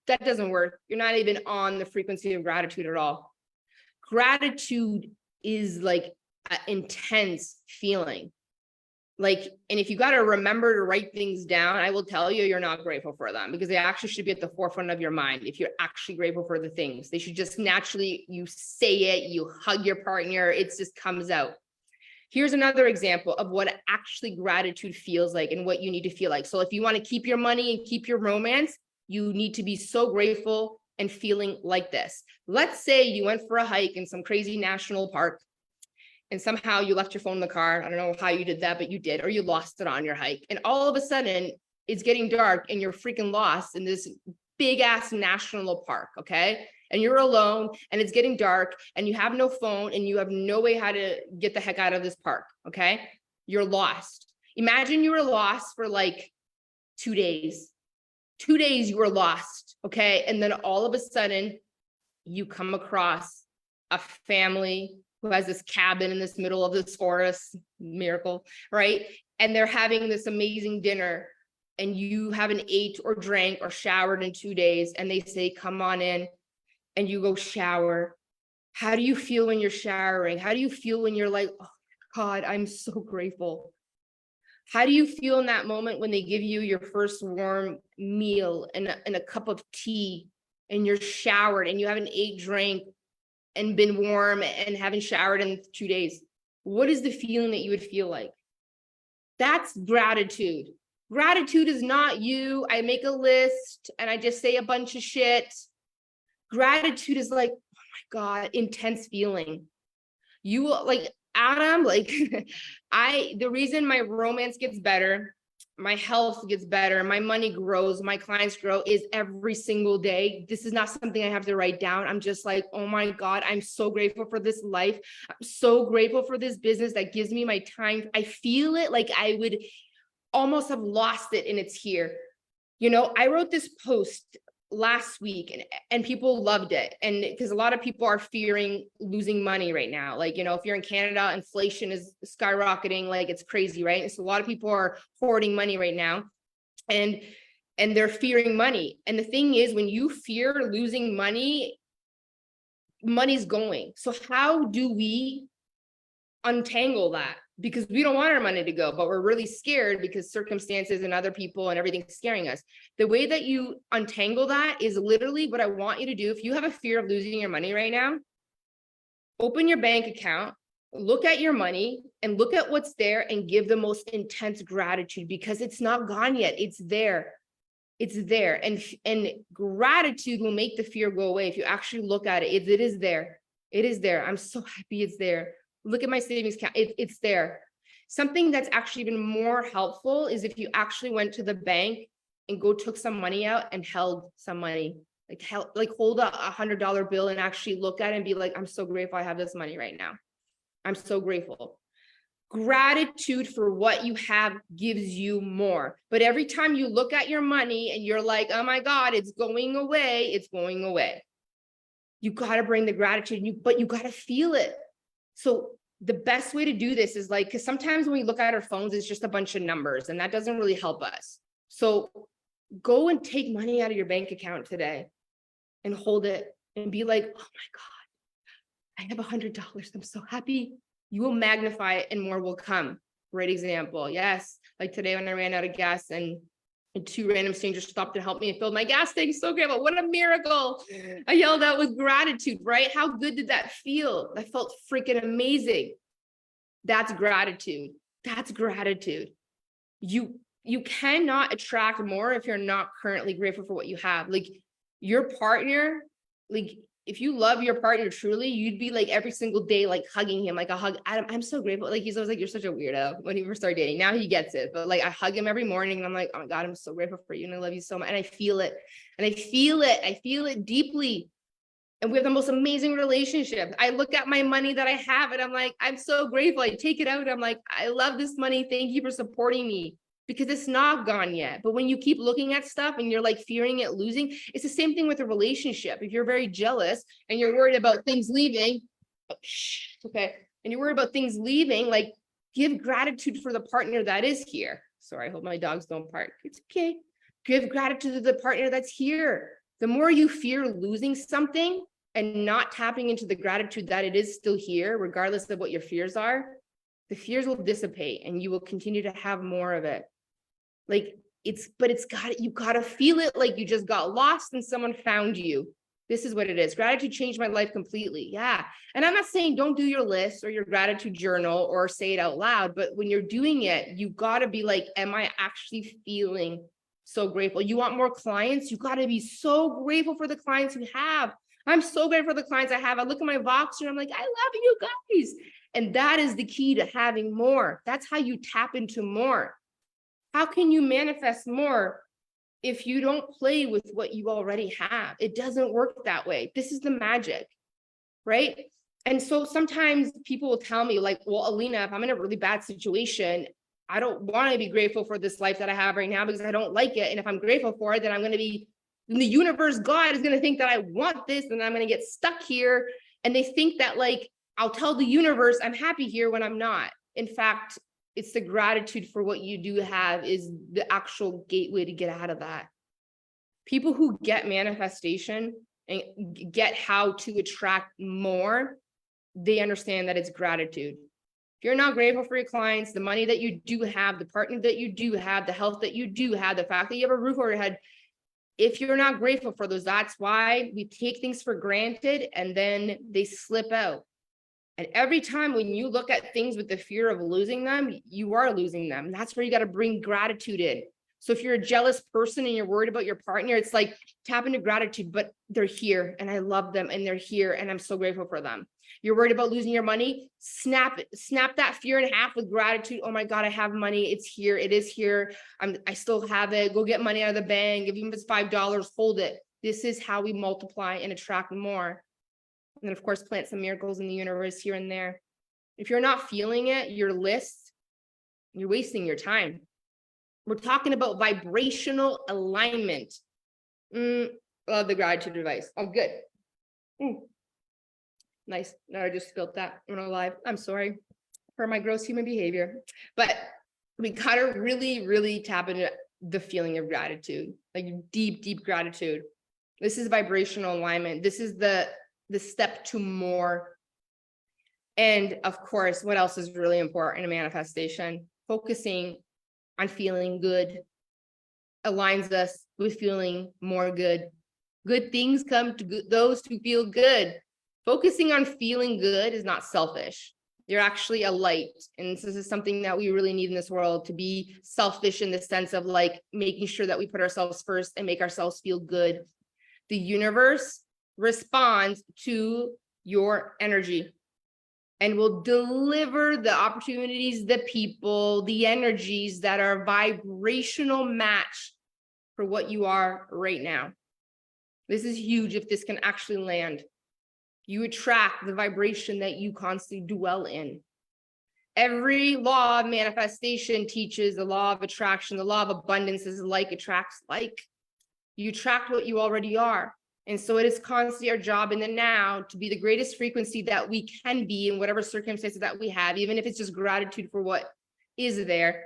doesn't work. You're not even on the frequency of gratitude at all. Gratitude is like an intense feeling. Like, and if you got to remember to write things down, I will tell you, you're not grateful for them, because they actually should be at the forefront of your mind. If you're actually grateful for the things, they should just naturally, you say it, you hug your partner, it just comes out. Here's another example of what actually gratitude feels like and what you need to feel like. So if you want to keep your money and keep your romance, you need to be so grateful and feeling like this. Let's say you went for a hike in some crazy national park, and somehow you left your phone in the car. I don't know how you did that, but you did, or you lost it on your hike. And all of a sudden it's getting dark and you're freaking lost in this big ass national park. Okay. And you're alone and it's getting dark and you have no phone and you have no way how to get the heck out of this park. Okay. You're lost. Imagine you were lost for like 2 days. 2 days you were lost. Okay. And then all of a sudden you come across a family who has this cabin in this middle of this forest, miracle, right? And they're having this amazing dinner and you haven't ate or drank or showered in 2 days. And they say, come on in, and you go shower. How do you feel when you're showering? How do you feel when you're like, oh God, I'm so grateful? How do you feel in that moment when they give you your first warm meal and a cup of tea and you're showered and you haven't ate, drank, and been warm and haven't showered in 2 days? what is the feeling that you would feel like? That's gratitude. Gratitude is not you. I make a list and I just say a bunch of shit. Gratitude is like, oh my God, intense feeling. You will like Adam, like the reason my romance gets better, my health gets better, my money grows, my clients grow is every single day. This is not something I have to write down. I'm just like, oh my God, I'm so grateful for this life. I'm so grateful for this business that gives me my time. I feel it like I would almost have lost it and it's here. You know, I wrote this post last week and people loved it. And because a lot of people are fearing losing money right now. Like, you know, if you're in Canada, inflation is skyrocketing, like it's crazy, right? And so a lot of people are hoarding money right now and they're fearing money. And the thing is, when you fear losing money, money's going. So how do we untangle that? Because we don't want our money to go, but we're really scared because circumstances and other people and everything's scaring us. The way that you untangle that is literally what I want you to do. If you have a fear of losing your money right now, open your bank account, look at your money and look at what's there and give the most intense gratitude because it's not gone yet. It's there. It's there. And gratitude will make the fear go away. If you actually look at it, it is there. It is there. I'm so happy it's there. Look at my savings account. It's there. Something that's actually even more helpful is if you actually went to the bank and took some money out and held some money, like hold a $100 bill and actually look at it and be like, I'm so grateful I have this money right now. I'm so grateful. Gratitude for what you have gives you more. But every time you look at your money and you're like, oh my God, it's going away. It's going away. You got to bring the gratitude, but you got to feel it. So the best way to do this is like, because sometimes when we look at our phones, it's just a bunch of numbers and that doesn't really help us. So go and take money out of your bank account today and hold it and be like, oh my God, I have $100. I'm so happy. You will magnify it and more will come. Great example. Yes. Like today when I ran out of gas and two random strangers stopped to help me and filled my gas tank. So grateful. What a miracle. I yelled out with gratitude, right? How good did that feel? That felt freaking amazing. That's gratitude. That's gratitude. You cannot attract more if you're not currently grateful for what you have. Like your partner, like if you love your partner truly, you'd be like every single day, like hugging him, like a hug. Adam, I'm so grateful. Like he's always like, you're such a weirdo when he first started dating. Now he gets it. But like I hug him every morning and I'm like, oh my God, I'm so grateful for you. And I love you so much. And I feel it. And I feel it. I feel it deeply. And we have the most amazing relationship. I look at my money that I have and I'm like, I'm so grateful. I take it out. I'm like, I love this money. Thank you for supporting me. Because it's not gone yet. But when you keep looking at stuff and you're like fearing it losing, it's the same thing with a relationship. If you're very jealous and you're worried about things leaving, okay, and you're worried about things leaving, like give gratitude for the partner that is here. Sorry, I hope my dogs don't bark. It's okay. Give gratitude to the partner that's here. The more you fear losing something and not tapping into the gratitude that it is still here, regardless of what your fears are, the fears will dissipate and you will continue to have more of it. Like you gotta feel it like you just got lost and someone found you. This is what it is. Gratitude changed my life completely. Yeah. And I'm not saying don't do your list or your gratitude journal or say it out loud, but when you're doing it, you gotta be like, am I actually feeling so grateful? You want more clients? You gotta be so grateful for the clients you have. I'm so grateful for the clients I have. I look at my Voxer and I'm like, I love you guys. And that is the key to having more. That's how you tap into more. How can you manifest more if you don't play with what you already have? It doesn't work that way. This is the magic, right? And so sometimes people will tell me like, well, Alina, if I'm in a really bad situation, I don't want to be grateful for this life that I have right now because I don't like it. And if I'm grateful for it, then I'm going to be, the universe, God is going to think that I want this and I'm going to get stuck here. And they think that like, I'll tell the universe I'm happy here when I'm not. In fact, it's the gratitude for what you do have is the actual gateway to get out of that. People who get manifestation and get how to attract more, they understand that it's gratitude. If you're not grateful for your clients, the money that you do have, the partner that you do have, the health that you do have, the fact that you have a roof over your head, if you're not grateful for those, that's why we take things for granted and then they slip out. And every time when you look at things with the fear of losing them, you are losing them. That's where you got to bring gratitude in. So if you're a jealous person and you're worried about your partner, it's like tap into gratitude, but they're here and I love them and they're here and I'm so grateful for them. You're worried about losing your money, snap that fear in half with gratitude. Oh my God, I have money. It's here. It is here. I still have it. Go get money out of the bank. Even if it's $5, hold it. This is how we multiply and attract more. And then of course, plant some miracles in the universe here and there. If you're not feeling it, your list, you're wasting your time. We're talking about vibrational alignment. Love the gratitude advice. Oh, good. Nice. No, I just spilled that when I'm live. I'm sorry for my gross human behavior, but we gotta really, really tap into the feeling of gratitude, like deep, deep gratitude. This is vibrational alignment. This is the step to more. And of course, what else is really important in manifestation? Focusing on feeling good aligns us with feeling more good. Good things come to those who feel good. Focusing on feeling good is not selfish. You're actually a light. And this is something that we really need in this world, to be selfish in the sense of like making sure that we put ourselves first and make ourselves feel good. The universe responds to your energy and will deliver the opportunities, the people, the energies that are vibrational match for what you are right now. This is huge if this can actually land. You attract the vibration that you constantly dwell in. Every law of manifestation teaches the law of attraction. The law of abundance is like attracts like. You attract what you already are. And so it is constantly our job in the now to be the greatest frequency that we can be in whatever circumstances that we have, even if it's just gratitude for what is there.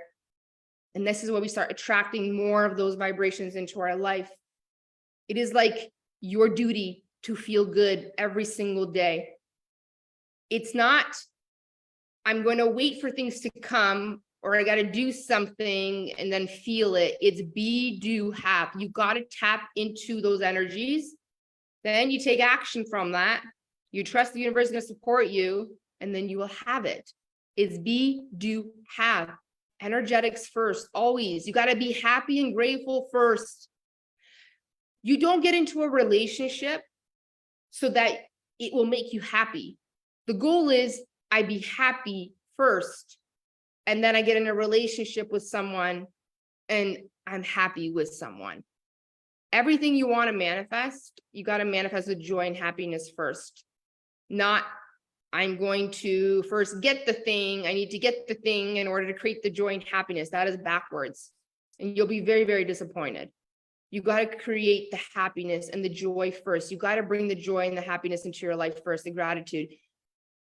And this is where we start attracting more of those vibrations into our life. It is like your duty to feel good every single day. It's not, I'm going to wait for things to come, or I got to do something and then feel it. It's be, do, have. You got to tap into those energies. Then you take action from that. You trust the universe is going to support you, and then you will have it. It's be, do, have. Energetics first, always. You got to be happy and grateful first. You don't get into a relationship so that it will make you happy. The goal is I be happy first, and then I get in a relationship with someone and I'm happy with someone. Everything you want to manifest, you got to manifest with joy and happiness first. Not, I'm going to first get the thing. I need to get the thing in order to create the joy and happiness. That is backwards. And you'll be very, very disappointed. You got to create the happiness and the joy first. You got to bring the joy and the happiness into your life first, the gratitude.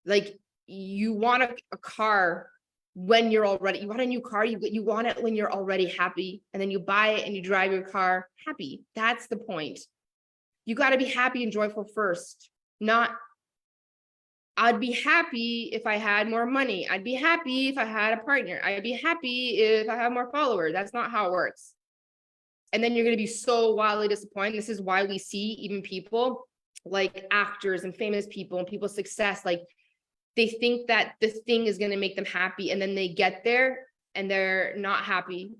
Like you want a car when you're already, you want a new car, you want it when you're already happy, and then you buy it and you drive your car happy. That's the point. You got to be happy and joyful first. Not, I'd be happy if I had more money. I'd be happy if I had a partner. I'd be happy if I have more followers. That's not how it works. And then you're going to be so wildly disappointed. This is why we see even people like actors and famous people and people's success, like they think that this thing is going to make them happy. And then they get there and they're not happy.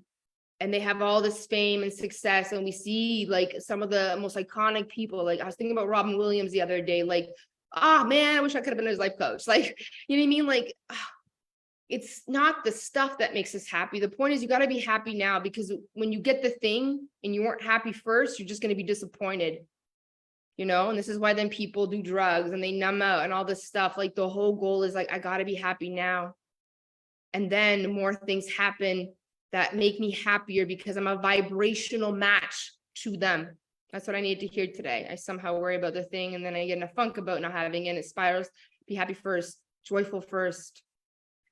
And they have all this fame and success. And we see like some of the most iconic people. Like I was thinking about Robin Williams the other day, like, oh man, I wish I could have been his life coach. Like, you know what I mean? Like, it's not the stuff that makes us happy. The point is you got to be happy now, because when you get the thing and you weren't happy first, you're just going to be disappointed, you know? And this is why then people do drugs and they numb out and all this stuff. Like the whole goal is like, I got to be happy now. And then more things happen that make me happier because I'm a vibrational match to them. That's what I need to hear today. I somehow worry about the thing and then I get in a funk about not having it, and it spirals. Be happy first, joyful first.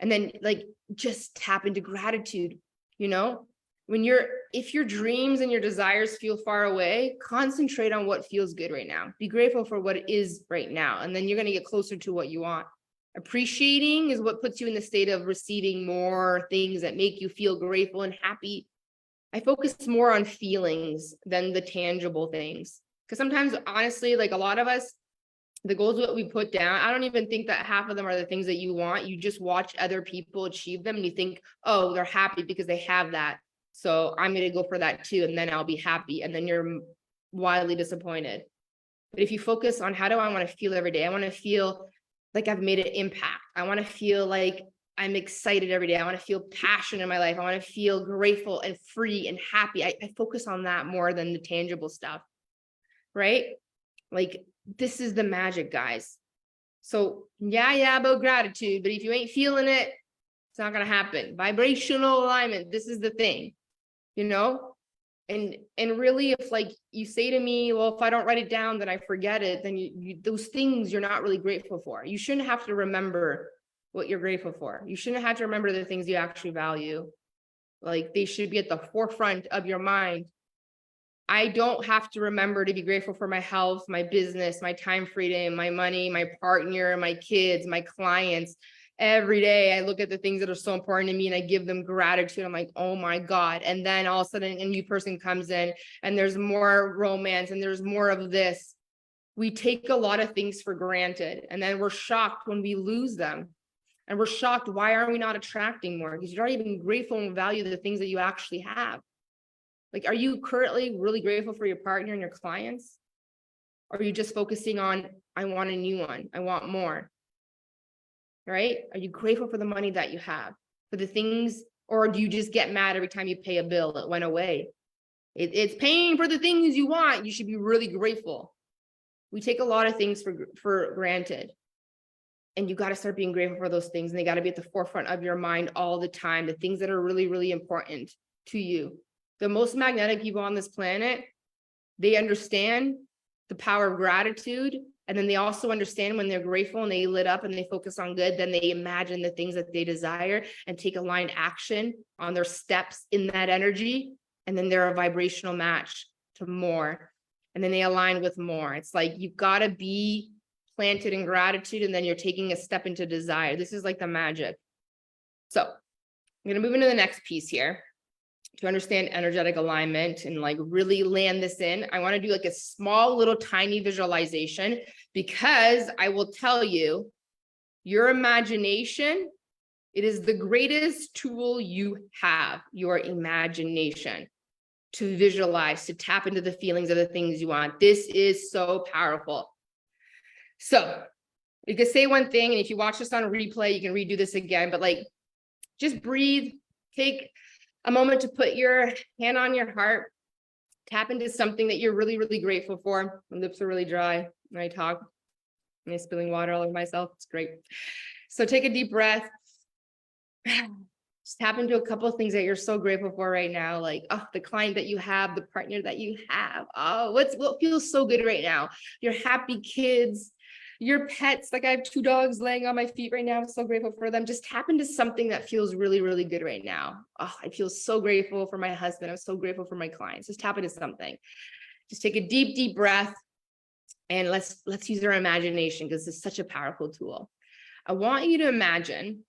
And then like just tap into gratitude, you know, if your dreams and your desires feel far away, concentrate on what feels good right now. Be grateful for what it is right now. And then you're going to get closer to what you want. Appreciating is what puts you in the state of receiving more things that make you feel grateful and happy. I focus more on feelings than the tangible things. Because sometimes, honestly, like a lot of us, The goals that we put down, I don't even think that half of them are the things that you want. You just watch other people achieve them and you think, oh, they're happy because they have that. So I'm going to go for that too. And then I'll be happy. And then you're wildly disappointed. But if you focus on how do I want to feel every day? I want to feel like I've made an impact. I want to feel like I'm excited every day. I want to feel passion in my life. I want to feel grateful and free and happy. I focus on that more than the tangible stuff, right? Like, this is the magic, guys. So yeah, about gratitude, but if you ain't feeling it, it's not going to happen. Vibrational alignment. This is the thing, you know? And really, if like you say to me, well, if I don't write it down, then I forget it, then those things you're not really grateful for. You shouldn't have to remember what you're grateful for. You shouldn't have to remember the things you actually value. Like, they should be at the forefront of your mind. I don't have to remember to be grateful for my health, my business, my time freedom, my money, my partner, my kids, my clients. Every day I look at the things that are so important to me and I give them gratitude. I'm like, oh my God. And then all of a sudden a new person comes in and there's more romance and there's more of this. We take a lot of things for granted and then we're shocked when we lose them. And we're shocked, why are we not attracting more? Because you're not even grateful and value the things that you actually have. Like, are you currently really grateful for your partner and your clients? Or are you just focusing on, I want a new one, I want more, right? Are you grateful for the money that you have, for the things, or do you just get mad every time you pay a bill? It went away. It's paying for the things you want. You should be really grateful. We take a lot of things for granted. And you got to start being grateful for those things. And they got to be at the forefront of your mind all the time, the things that are really, really important to you. The most magnetic people on this planet, they understand the power of gratitude. And then they also understand when they're grateful and they lit up and they focus on good, then they imagine the things that they desire and take aligned action on their steps in that energy. And then they're a vibrational match to more. And then they align with more. It's like, you've got to be planted in gratitude and then you're taking a step into desire. This is like the magic. So I'm going to move into the next piece here. To understand energetic alignment and like really land this in, I want to do like a small little tiny visualization, because I will tell you, your imagination, it is the greatest tool you have, your imagination, to visualize, to tap into the feelings of the things you want. This is so powerful. So you can say one thing, and if you watch this on a replay, you can redo this again, but like, just breathe, take a moment to put your hand on your heart, tap into something that you're really, really grateful for. My lips are really dry when I talk. I'm spilling water all over myself. It's great. So take a deep breath. Just tap into a couple of things that you're so grateful for right now. Like, oh, the client that you have, the partner that you have. Oh, what feels so good right now? Your happy kids, your pets. Like, I have 2 dogs laying on my feet right now. I'm so grateful for them. Just tap into something that feels really, really good right now. Oh, I feel so grateful for my husband. I'm so grateful for my clients. Just tap into something. Just take a deep, deep breath. And let's use our imagination, because it's such a powerful tool. I want you to imagine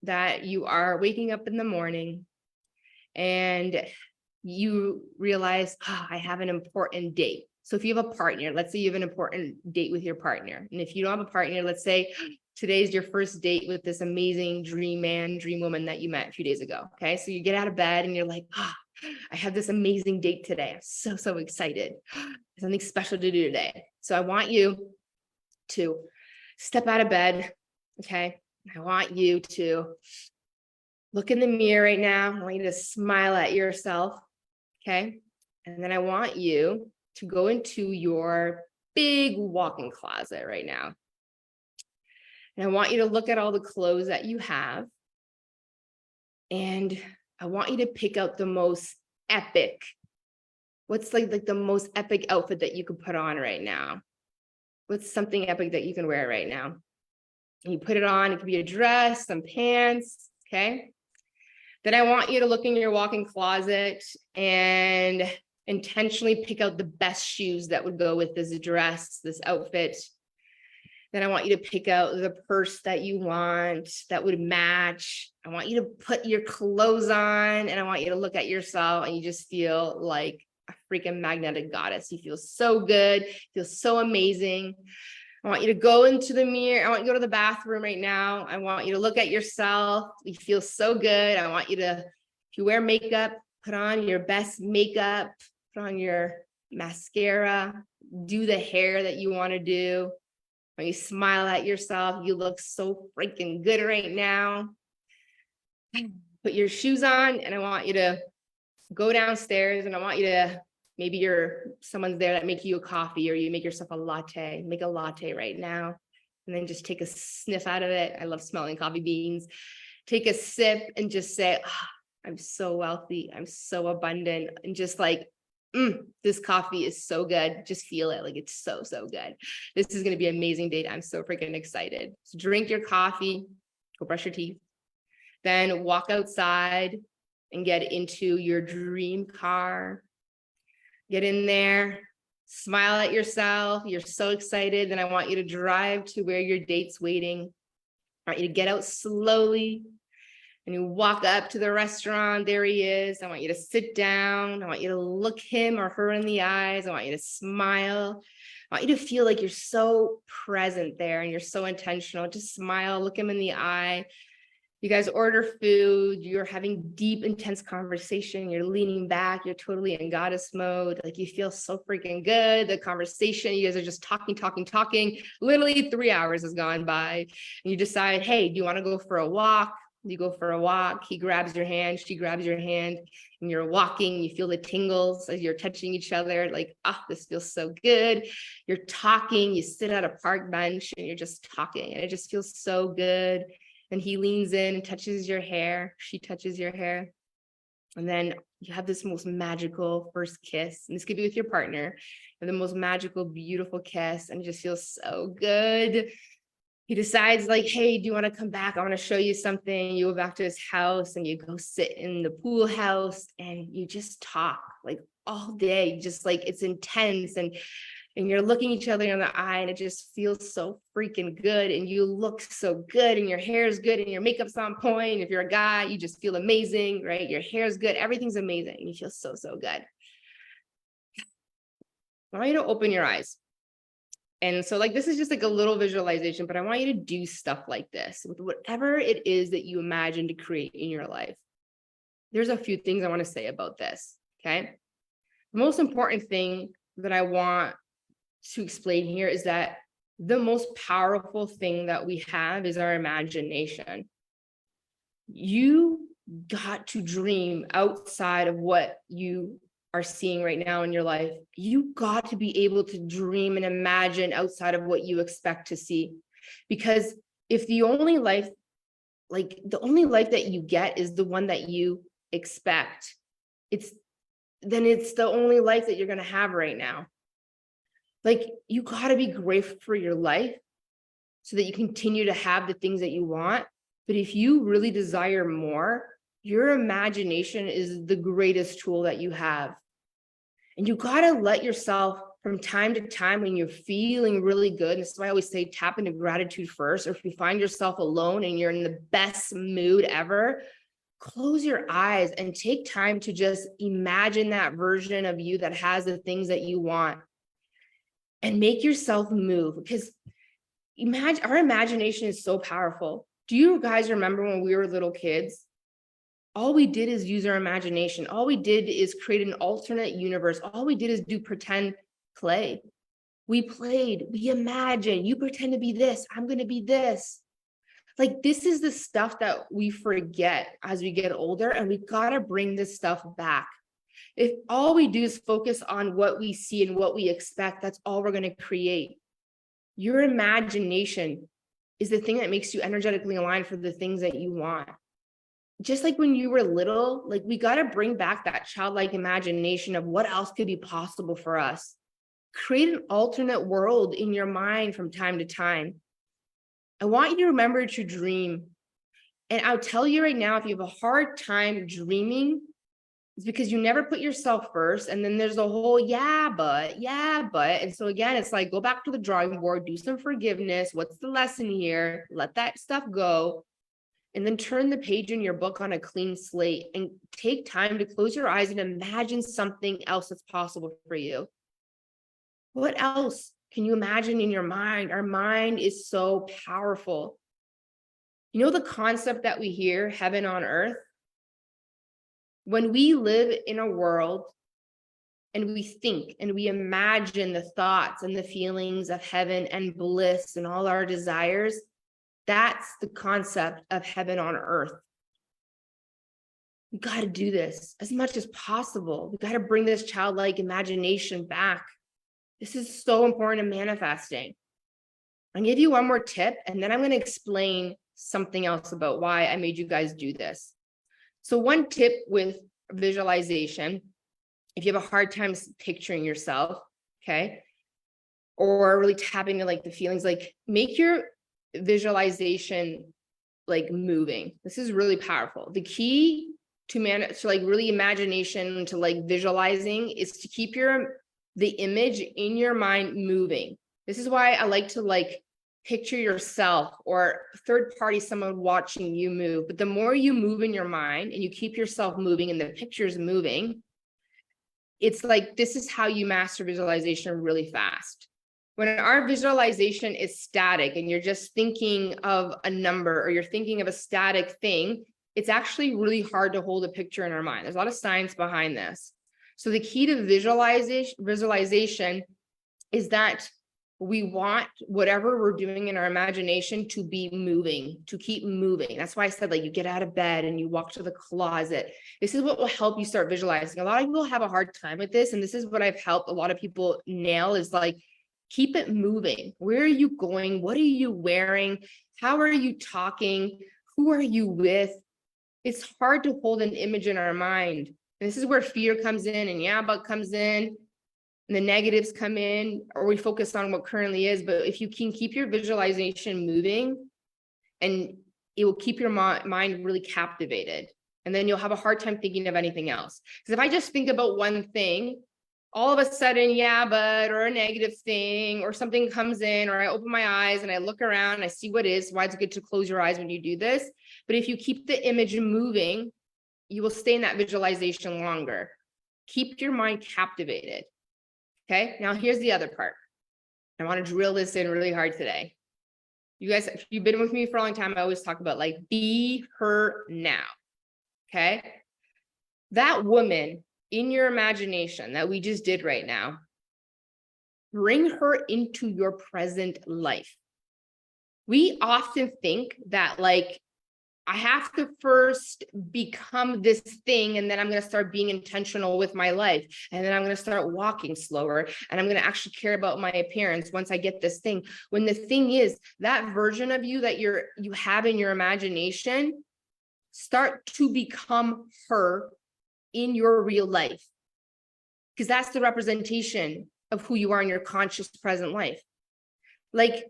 that you are waking up in the morning and you realize, oh, I have an important date. So if you have a partner, let's say you have an important date with your partner. And if you don't have a partner, let's say today's your first date with this amazing dream man, dream woman that you met a few days ago. Okay. So you get out of bed and you're like, oh, I have this amazing date today. I'm so, so excited. Something special to do today. So I want you to step out of bed. Okay. I want you to look in the mirror right now. I want you to smile at yourself. Okay. And then I want you to go into your big walk-in closet right now. And I want you to look at all the clothes that you have. And I want you to pick out the most epic. What's like the most epic outfit that you could put on right now? What's something epic that you can wear right now? And you put it on. It could be a dress, some pants. Okay. Then I want you to look in your walk-in closet and intentionally pick out the best shoes that would go with this dress, this outfit. Then I want you to pick out the purse that you want that would match. I want you to put your clothes on, and I want you to look at yourself and you just feel like a freaking magnetic goddess. You feel so good, feel so amazing. I want you to go into the mirror. I want you to go to the bathroom right now. I want you to look at yourself. You feel so good. I want you to, if you wear makeup, put on your best makeup, put on your mascara, do the hair that you want to do. When you smile at yourself, you look so freaking good right now. Put your shoes on, and I want you to go downstairs, and I want you to, maybe someone's there that make you a coffee, or you make yourself a latte. Make a latte right now, and then just take a sniff out of it. I love smelling coffee beans. Take a sip and just say, I'm so wealthy. I'm so abundant. And just like, this coffee is so good. Just feel it. Like, it's so, so good. This is going to be an amazing date. I'm so freaking excited. So drink your coffee, go brush your teeth, then walk outside and get into your dream car. Get in there, smile at yourself. You're so excited. Then I want you to drive to where your date's waiting. I want you to get out slowly, and you walk up to the restaurant. There he is. I want you to sit down. I want you to look him or her in the eyes. I want you to smile. I want you to feel like you're so present there and you're so intentional. Just smile, look him in the eye. You guys order food, you're having deep, intense conversation, you're leaning back, you're totally in goddess mode. Like, you feel so freaking good. The conversation, you guys are just talking. Literally 3 hours has gone by, and you decide, hey, do you want to go for a walk? You go for a walk. He grabs your hand, she grabs your hand, and you're walking. You feel the tingles as you're touching each other. Like, this feels so good. You're talking, you sit at a park bench and you're just talking, and it just feels so good. And he leans in and touches your hair. She touches your hair. And then you have this most magical first kiss. And this could be with your partner. And the most magical, beautiful kiss. And it just feels so good. He decides, like, hey, do you want to come back? I want to show you something. You go back to his house and you go sit in the pool house and you just talk like all day. Just like, it's intense. And you're looking each other in the eye, and it just feels so freaking good. And you look so good, and your hair is good, and your makeup's on point. If you're a guy, you just feel amazing, right? Your hair is good. Everything's amazing. You feel so, so good. I want you to open your eyes. And so, like, this is just like a little visualization, but I want you to do stuff like this with whatever it is that you imagine to create in your life. There's a few things I want to say about this, okay? The most important thing that I want to explain here is that the most powerful thing that we have is our imagination. You got to dream outside of what you are seeing right now in your life. You got to be able to dream and imagine outside of what you expect to see. Because if the only life that you get is the one that you expect, then it's the only life that you're going to have right now. Like, you got to be grateful for your life so that you continue to have the things that you want. But if you really desire more, your imagination is the greatest tool that you have. And you got to let yourself, from time to time, when you're feeling really good, and this is why I always say tap into gratitude first, or if you find yourself alone and you're in the best mood ever, close your eyes and take time to just imagine that version of you that has the things that you want. And make yourself move, because our imagination is so powerful. Do you guys remember when we were little kids? All we did is use our imagination. All we did is create an alternate universe. All we did is do pretend play. We played, we imagined. You pretend to be this, I'm going to be this. Like, this is the stuff that we forget as we get older, and we got to bring this stuff back. If all we do is focus on what we see and what we expect, that's all we're going to create. Your imagination is the thing that makes you energetically aligned for the things that you want. Just like when you were little, like, we got to bring back that childlike imagination of what else could be possible for us. Create an alternate world in your mind from time to time. I want you to remember to dream. And I'll tell you right now, if you have a hard time dreaming, it's because you never put yourself first. And then there's a whole yeah, but. And so again, it's like, go back to the drawing board, do some forgiveness. What's the lesson here? Let that stuff go. And then turn the page in your book on a clean slate and take time to close your eyes and imagine something else that's possible for you. What else? Can you imagine in your mind? Our mind is so powerful. You know, the concept that we hear, heaven on earth? When we live in a world and we think and we imagine the thoughts and the feelings of heaven and bliss and all our desires, that's the concept of heaven on earth. We got to do this as much as possible. We got to bring this childlike imagination back. This is so important in manifesting. I'll give you one more tip, and then I'm going to explain something else about why I made you guys do this. So one tip with visualization, if you have a hard time picturing yourself, okay, or really tapping into like the feelings, like make your visualization like moving. This is really powerful. The key to like really imagination, to like visualizing, is to keep the image in your mind moving. This is why I like to like picture yourself or third party, someone watching you move. But the more you move in your mind and you keep yourself moving and the picture's moving, it's like, this is how you master visualization really fast. When our visualization is static and you're just thinking of a number or you're thinking of a static thing, it's actually really hard to hold a picture in our mind. There's a lot of science behind this. So the key to visualization is that we want whatever we're doing in our imagination to be moving, to keep moving. That's why I said, like, you get out of bed and you walk to the closet. This is what will help you start visualizing. A lot of people have a hard time with this. And this is what I've helped a lot of people nail, is like, keep it moving. Where are you going? What are you wearing? How are you talking? Who are you with? It's hard to hold an image in our mind. And this is where fear comes in and yeah, but comes in. And the negatives come in, or we focus on what currently is. But if you can keep your visualization moving, and it will keep your mind really captivated, and then you'll have a hard time thinking of anything else. Because if I just think about one thing, all of a sudden, yeah, but, or a negative thing, or something comes in, or I open my eyes and I look around and I see what is. Why it's good to close your eyes when you do this. But if you keep the image moving, you will stay in that visualization longer. Keep your mind captivated. Okay, now here's the other part. I want to drill this in really hard today. You guys, if you've been with me for a long time, I always talk about like, be her now. Okay, that woman in your imagination that we just did right now, bring her into your present life. We often think that like, I have to first become this thing, and then I'm going to start being intentional with my life. And then I'm going to start walking slower, and I'm going to actually care about my appearance once I get this thing. When the thing is, that version of you that you have in your imagination, start to become her in your real life. Because that's the representation of who you are in your conscious present life. Like,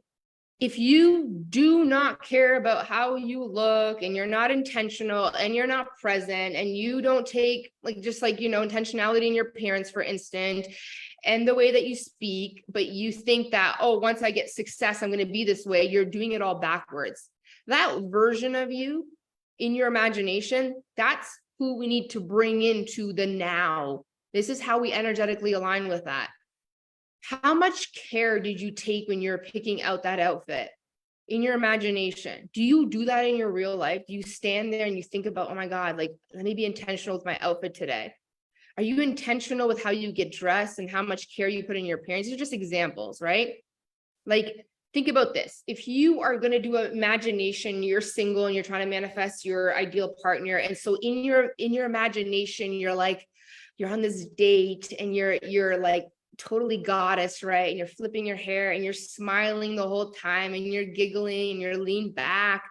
if you do not care about how you look, and you're not intentional, and you're not present, and you don't take like, just like, you know, intentionality in your appearance, for instance, and the way that you speak, but you think that, oh, once I get success, I'm going to be this way, you're doing it all backwards. That version of you in your imagination, that's who we need to bring into the now. This is how we energetically align with that. How much care did you take when you're picking out that outfit in your imagination? Do you do that in your real life? Do you stand there and you think about, oh my God, like, let me be intentional with my outfit today? Are you intentional with how you get dressed and how much care you put in your appearance? These are just examples, right? Like, think about this. If you are going to do an imagination, you're single and you're trying to manifest your ideal partner. And so in your imagination, you're like, you're on this date and you're like, totally goddess, right? And you're flipping your hair and you're smiling the whole time and you're giggling and you're leaned back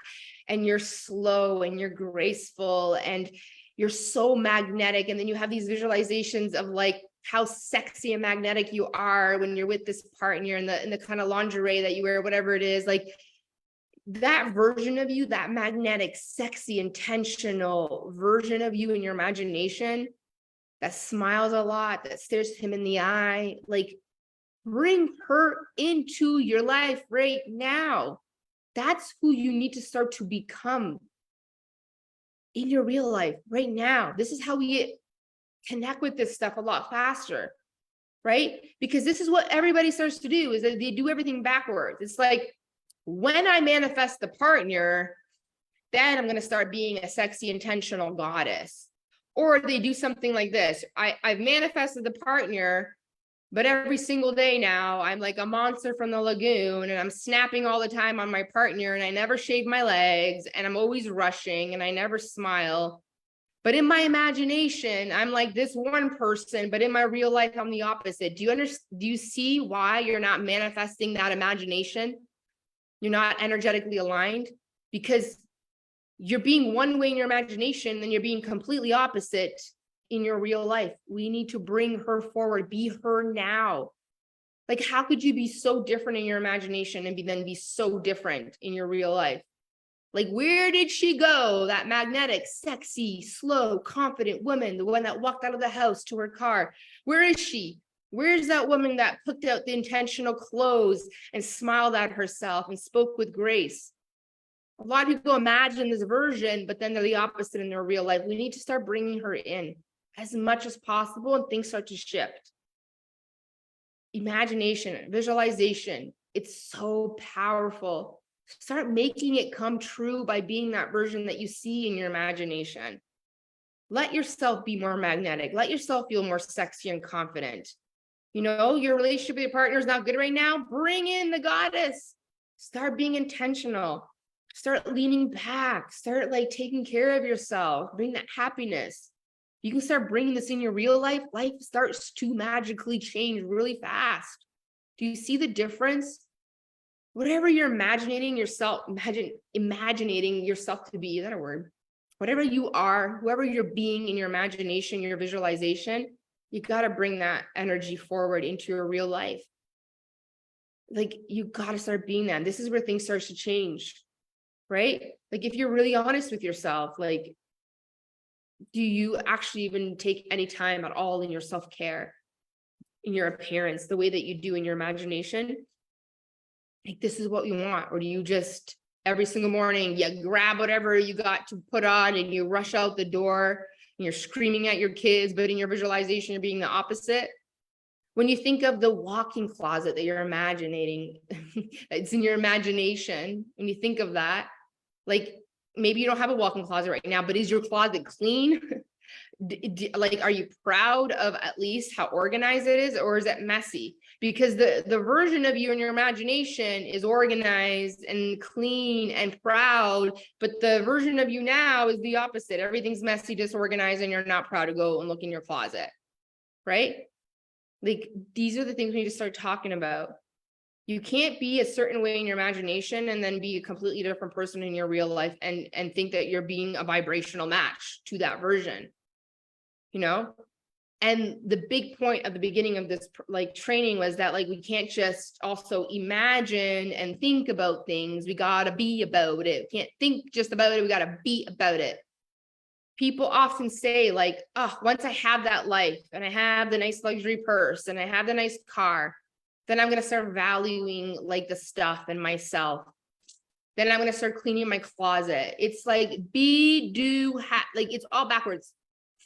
and you're slow and you're graceful and you're so magnetic. And then you have these visualizations of like how sexy and magnetic you are when you're with this partner in the kind of lingerie that you wear, whatever it is. Like, that version of you, that magnetic, sexy, intentional version of you in your imagination, that smiles a lot, that stares him in the eye, like, bring her into your life right now. That's who you need to start to become in your real life right now. This is how we connect with this stuff a lot faster. right? Because this is what everybody starts to do, is that they do everything backwards. It's like, when I manifest the partner, then I'm going to start being a sexy, intentional goddess. Or they do something like this. I've manifested the partner, but every single day now, I'm like a monster from the lagoon, and I'm snapping all the time on my partner, and I never shave my legs, and I'm always rushing, and I never smile. But in my imagination, I'm like this one person, but in my real life, I'm the opposite. Do you see why you're not manifesting that imagination? You're not energetically aligned because you're being one way in your imagination, then you're being completely opposite in your real life. We need to bring her forward, be her now. Like, how could you be so different in your imagination and then be so different in your real life? Like, where did she go? That magnetic, sexy, slow, confident woman, the one that walked out of the house to her car. Where is she? Where's that woman that picked out the intentional clothes and smiled at herself and spoke with grace? A lot of people imagine this version, but then they're the opposite in their real life. We need to start bringing her in as much as possible, and things start to shift. Imagination, visualization, it's so powerful. Start making it come true by being that version that you see in your imagination. Let yourself be more magnetic. Let yourself feel more sexy and confident. You know, your relationship with your partner is not good right now. Bring in the goddess. Start being intentional. Start leaning back. Start like taking care of yourself. Bring that happiness. You can start bringing this in your real life. Life starts to magically change really fast. Do you see the difference? Whatever you're imagining yourself to be, is that a word? Whatever you are, whoever you're being in your imagination, your visualization, you got to bring that energy forward into your real life. Like, you got to start being that. This is where things start to change, right? Like, if you're really honest with yourself, like, do you actually even take any time at all in your self-care, in your appearance, the way that you do in your imagination? Like, this is what you want? Or do you just every single morning, you grab whatever you got to put on and you rush out the door and you're screaming at your kids, but in your visualization, you're being the opposite? When you think of the walk-in closet that you're imagining, it's in your imagination. When you think of that, like, maybe you don't have a walk-in closet right now, but is your closet clean? Like, are you proud of at least how organized it is, or is it messy? Because the version of you in your imagination is organized and clean and proud, but the version of you now is the opposite. Everything's messy, disorganized, and you're not proud to go and look in your closet, right? Like, these are the things we need to start talking about. You can't be a certain way in your imagination and then be a completely different person in your real life and think that you're being a vibrational match to that version, you know? And the big point at the beginning of this like training was that, like, we can't just also imagine and think about things. We gotta be about it. We can't think just about it. We gotta be about it. People often say, like, oh, once I have that life and I have the nice luxury purse and I have the nice car, then I'm going to start valuing like the stuff and myself. Then I'm going to start cleaning my closet. It's like be, do, like, it's all backwards.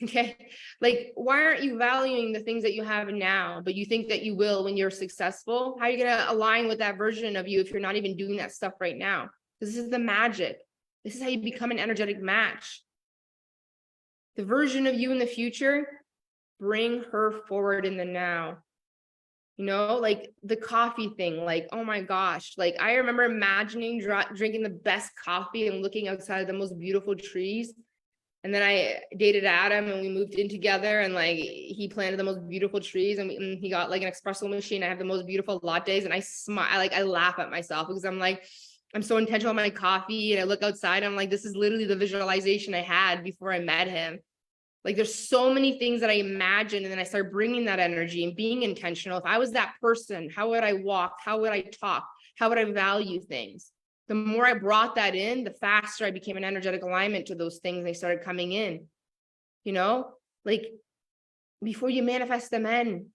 Okay. Like, why aren't you valuing the things that you have now, but you think that you will when you're successful? How are you going to align with that version of you if you're not even doing that stuff right now? This is the magic. This is how you become an energetic match. The version of you in the future, bring her forward in the now. You know, like the coffee thing, like, oh my gosh, like I remember imagining drinking the best coffee and looking outside the most beautiful trees. And then I dated Adam and we moved in together, and like he planted the most beautiful trees, and he got like an espresso machine. I have the most beautiful lattes, and I smile, like I laugh at myself because I'm like, I'm so intentional on my coffee, and I look outside, I'm like, this is literally the visualization I had before I met him. Like, there's so many things that I imagine, and then I start bringing that energy and being intentional. If I was that person, how would I walk? How would I talk? How would I value things? The more I brought that in, the faster I became an energetic alignment to those things. They started coming in, you know, like before you manifest the man,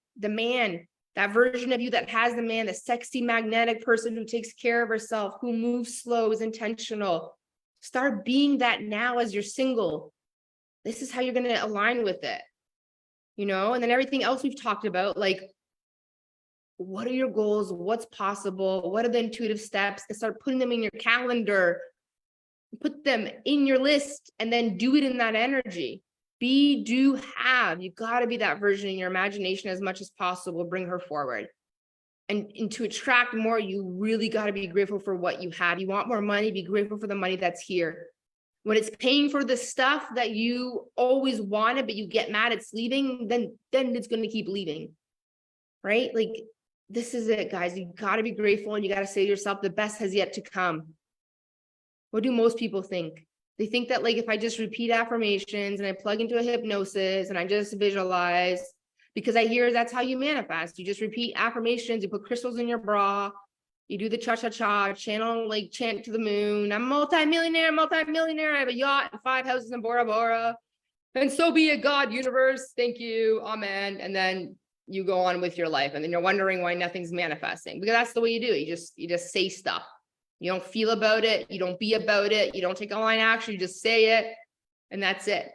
that version of you that has the man, the sexy magnetic person who takes care of herself, who moves slow, is intentional. Start being that now as you're single. This is how you're going to align with it, you know? And then everything else we've talked about, like what are your goals? What's possible? What are the intuitive steps? And start putting them in your calendar, put them in your list, and then do it in that energy. Be, do, have. You got to be that version in your imagination as much as possible. Bring her forward. And to attract more, you really got to be grateful for what you have. You want more money, be grateful for the money that's here. When it's paying for the stuff that you always wanted, but you get mad it's leaving, then it's going to keep leaving, right? Like, this is it, guys. You got to be grateful, and you got to say to yourself, the best has yet to come. What do most people think? They think that, like, if I just repeat affirmations and I plug into a hypnosis and I just visualize, because I hear that's how you manifest. You just repeat affirmations, you put crystals in your bra, you do the cha-cha-cha, channel, like, chant to the moon. I'm multi-millionaire. I have a yacht and 5 houses in Bora Bora. And so be it, God, universe. Thank you. Amen. And then you go on with your life. And then you're wondering why nothing's manifesting, because that's the way you do it. You just say stuff. You don't feel about it. You don't be about it. You don't take online action. You just say it. And that's it.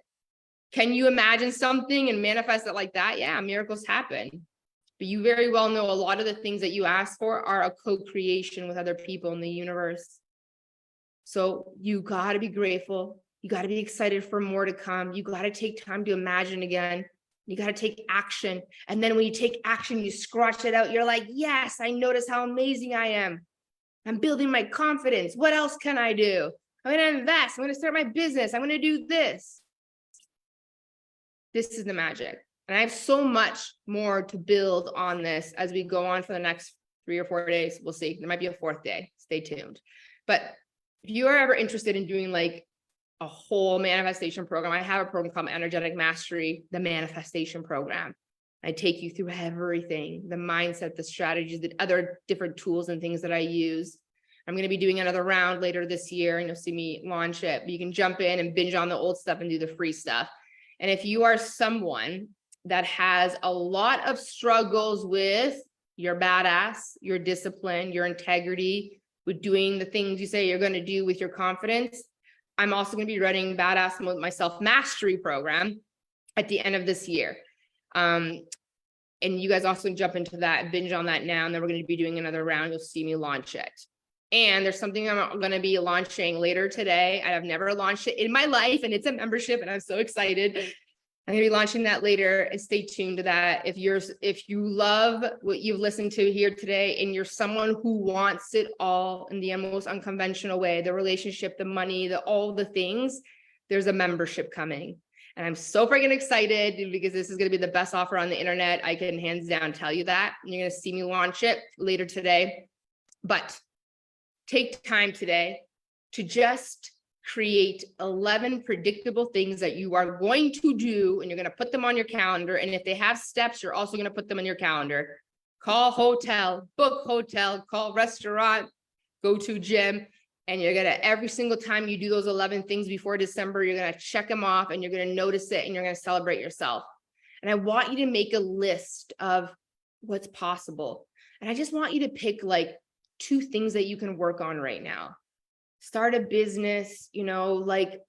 Can you imagine something and manifest it like that? Yeah, miracles happen. But you very well know a lot of the things that you ask for are a co-creation with other people in the universe. So you got to be grateful. You got to be excited for more to come. You got to take time to imagine again. You got to take action. And then when you take action, you scratch it out. You're like, yes, I notice how amazing I am. I'm building my confidence. What else can I do? I'm going to invest. I'm going to start my business. I'm going to do this. This is the magic. And I have so much more to build on this as we go on for the next 3 or 4 days. We'll see. There might be a 4th day. Stay tuned. But if you are ever interested in doing like a whole manifestation program, I have a program called Energetic Mastery, the manifestation program. I take you through everything, the mindset, the strategies, the other different tools and things that I use. I'm going to be doing another round later this year, and you'll see me launch it. But you can jump in and binge on the old stuff and do the free stuff. And if you are someone that has a lot of struggles with your badass, your discipline, your integrity, with doing the things you say you're going to do with your confidence, I'm also going to be running Badass Myself Mastery program at the end of this year. And you guys also can jump into that, binge on that now, and then we're going to be doing another round. You'll see me launch it. And there's something I'm going to be launching later today. I've never launched it in my life, and it's a membership, and I'm so excited. I'm going to be launching that later, and stay tuned to that. If you love what you've listened to here today, and you're someone who wants it all in the most unconventional way, the relationship, the money, all the things, there's a membership coming. And I'm so freaking excited, because this is going to be the best offer on the internet. I can hands down tell you that. And you're going to see me launch it later today. But take time today to just create 11 predictable things that you are going to do, and you're going to put them on your calendar. And if they have steps, you're also going to put them in your calendar. Call hotel, book hotel, call restaurant, go to gym. And you're going to, every single time you do those 11 things before December, you're going to check them off, and you're going to notice it, and you're going to celebrate yourself. And I want you to make a list of what's possible. And I just want you to pick like 2 things that you can work on right now. Start a business, like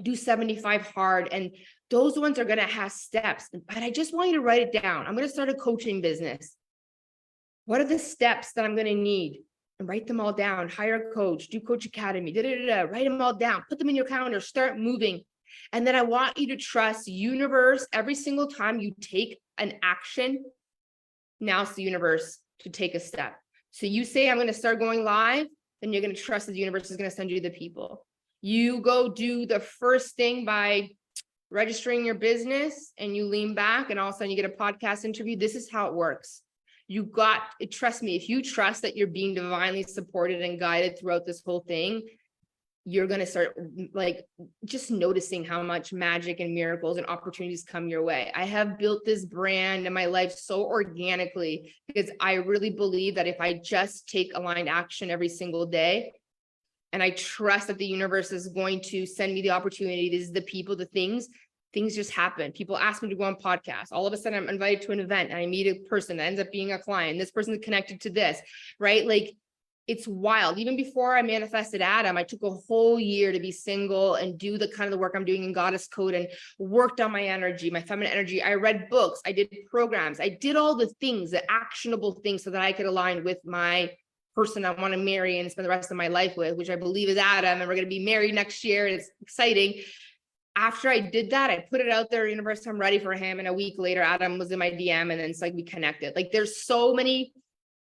do 75 hard. And those ones are going to have steps. But I just want you to write it down. I'm going to start a coaching business. What are the steps that I'm going to need? And write them all down. Hire a coach, do Coach Academy, write them all down, put them in your calendar, start moving. And then I want you to trust universe every single time you take an action. Now it's the universe to take a step. So you say, I'm going to start going live, then you're going to trust that the universe is going to send you the people. You go do the first thing by registering your business, and you lean back, and all of a sudden you get a podcast interview. This is how it works. Trust me, if you trust that you're being divinely supported and guided throughout this whole thing, you're going to start like just noticing how much magic and miracles and opportunities come your way. I have built this brand in my life so organically, because I really believe that if I just take aligned action every single day, and I trust that the universe is going to send me the opportunities, the people, the things just happen. People ask me to go on podcasts. All of a sudden I'm invited to an event, and I meet a person that ends up being a client. This person is connected to this, right? Like, it's wild. Even before I manifested Adam, I took a whole year to be single and do the kind of the work I'm doing in Goddess Code and worked on my energy, my feminine energy. I read books, I did programs, I did all the things, the actionable things so that I could align with my person I want to marry and spend the rest of my life with, which I believe is Adam. And we're going to be married next year. And it's exciting. After I did that, I put it out there, universe, I'm ready for him. And a week later, Adam was in my DM, and then it's like we connected. Like there's so many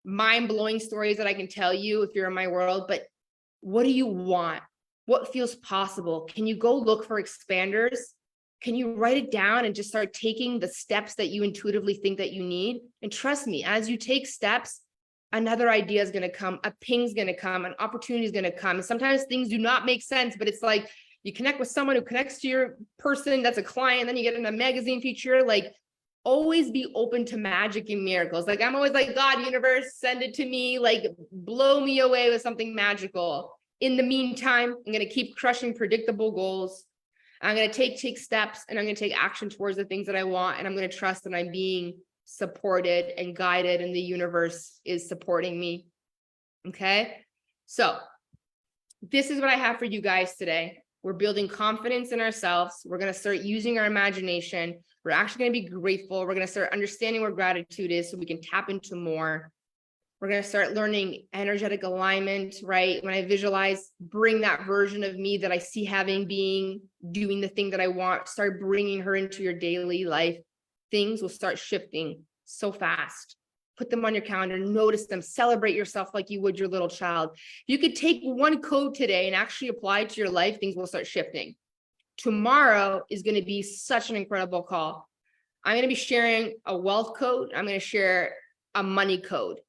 mind-blowing stories that I can tell you if you're in my world, but what do you want? What feels possible? Can you go look for expanders? Can you write it down and just start taking the steps that you intuitively think that you need? And trust me, as you take steps, another idea is going to come, a ping's going to come, an opportunity is going to come. And sometimes things do not make sense, but it's like you connect with someone who connects to your person that's a client, then you get in a magazine feature. Like, always be open to magic and miracles. Like I'm always like, God, universe, send it to me, like blow me away with something magical. In the meantime, I'm going to keep crushing predictable goals. I'm going to take steps, and I'm going to take action towards the things that I want. And I'm going to trust that I'm being supported and guided, and the universe is supporting me. Okay. So this is what I have for you guys today. We're building confidence in ourselves. We're going to start using our imagination. We're actually going to be grateful. We're going to start understanding what gratitude is so we can tap into more. We're going to start learning energetic alignment, right? When I visualize, bring that version of me that I see having, being, doing the thing that I want, start bringing her into your daily life. Things will start shifting so fast. Put them on your calendar, notice them, celebrate yourself like you would your little child. If you could take one code today and actually apply it to your life, things will start shifting. Tomorrow is going to be such an incredible call. I'm going to be sharing a wealth code. I'm going to share a money code.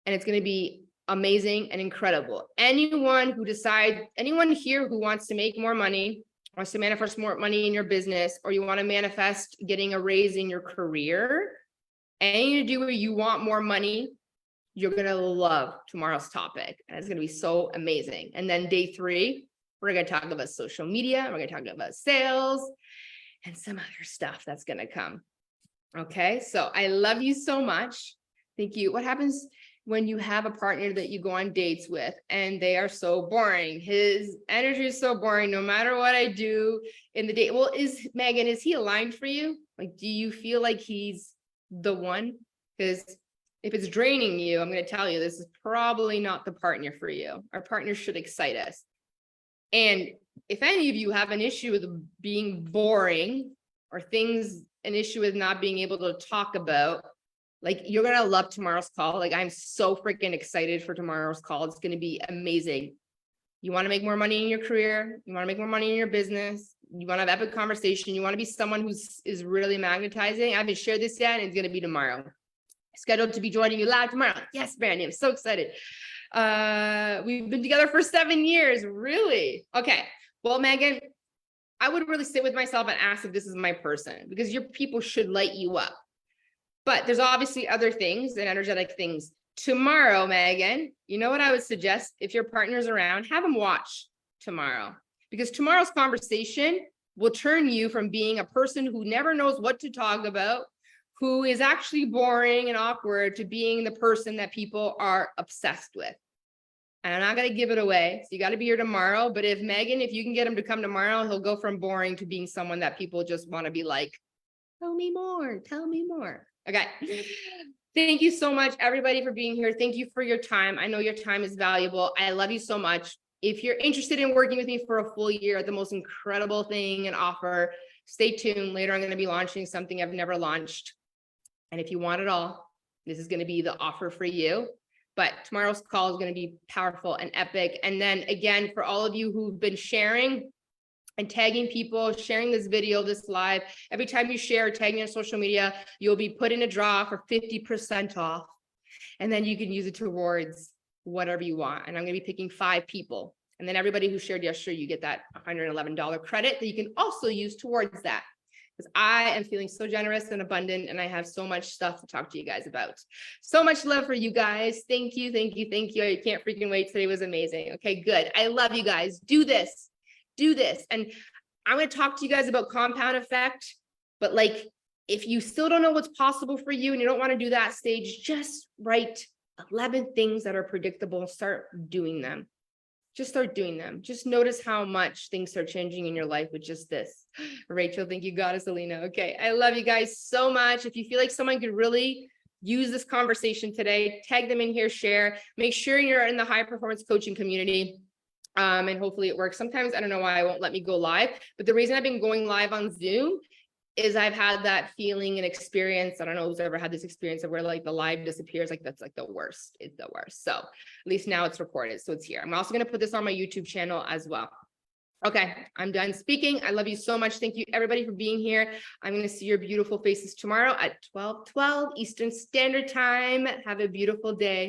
And it's going to be amazing and incredible. Anyone here who wants to make more money, wants to manifest more money in your business, or you want to manifest getting a raise in your career, anything to do where you want more money, you're going to love tomorrow's topic. And it's going to be so amazing. And then day 3, we're going to talk about social media. We're going to talk about sales and some other stuff that's going to come. Okay. So I love you so much. Thank you. What happens when you have a partner that you go on dates with and they are so boring? His energy is so boring no matter what I do in the date. Well, Megan, is he aligned for you? Like, do you feel like he's the one? Because if it's draining you, I'm going to tell you, this is probably not the partner for you. Our partner should excite us. And if any of you have an issue with being boring or an issue with not being able to talk about, like, you're going to love tomorrow's call. Like, I'm so freaking excited for tomorrow's call. It's going to be amazing. You want to make more money in your career. You want to make more money in your business. You want to have epic conversation. You want to be someone is really magnetizing. I haven't shared this yet, and it's going to be tomorrow. Scheduled to be joining you live tomorrow. Yes, Brandy, I'm so excited. We've been together for 7 years. Really? Okay. Well, Megan, I would really sit with myself and ask if this is my person, because your people should light you up. But there's obviously other things and energetic things. Tomorrow, Megan, you know what I would suggest? If your partner's around, have them watch tomorrow, because tomorrow's conversation will turn you from being a person who never knows what to talk about, who is actually boring and awkward, to being the person that people are obsessed with. And I'm not going to give it away. So you got to be here tomorrow. But if you can get him to come tomorrow, he'll go from boring to being someone that people just want to be like, tell me more, tell me more. Okay. Thank you so much, everybody, for being here. Thank you for your time. I know your time is valuable. I love you so much. If you're interested in working with me for a full year, the most incredible thing and offer, stay tuned. Later, I'm going to be launching something I've never launched. And if you want it all, this is going to be the offer for you. But tomorrow's call is going to be powerful and epic. And then again, for all of you who've been sharing and tagging people, sharing this video, this live, every time you share or tag me on social media, you'll be put in a draw for 50% off. And then you can use it towards whatever you want. And I'm going to be picking 5 people. And then everybody who shared yesterday, you get that $111 credit that you can also use towards that. Because I am feeling so generous and abundant, and I have so much stuff to talk to you guys about. So much love for you guys. Thank you, thank you, thank you. I can't freaking wait. Today was amazing. Okay, good. I love you guys. Do this. Do this. And I'm going to talk to you guys about compound effect. But like, if you still don't know what's possible for you and you don't want to do that stage, just write 11 things that are predictable. Start doing them. Just start doing them. Just notice how much things are changing in your life with just this. Rachel, thank you, Goddess Alina. Okay, I love you guys so much. If you feel like someone could really use this conversation today, tag them in here, share. Make sure you're in the high performance coaching community. And hopefully it works. Sometimes I don't know why it won't let me go live, but the reason I've been going live on Zoom is I've had that feeling and experience. I don't know who's ever had this experience of where like the live disappears. Like that's like the worst. It's the worst. So at least now it's recorded. So it's here. I'm also going to put this on my YouTube channel as well. Okay, I'm done speaking. I love you so much. Thank you everybody for being here. I'm going to see your beautiful faces tomorrow at 12:12 Eastern Standard Time. Have a beautiful day.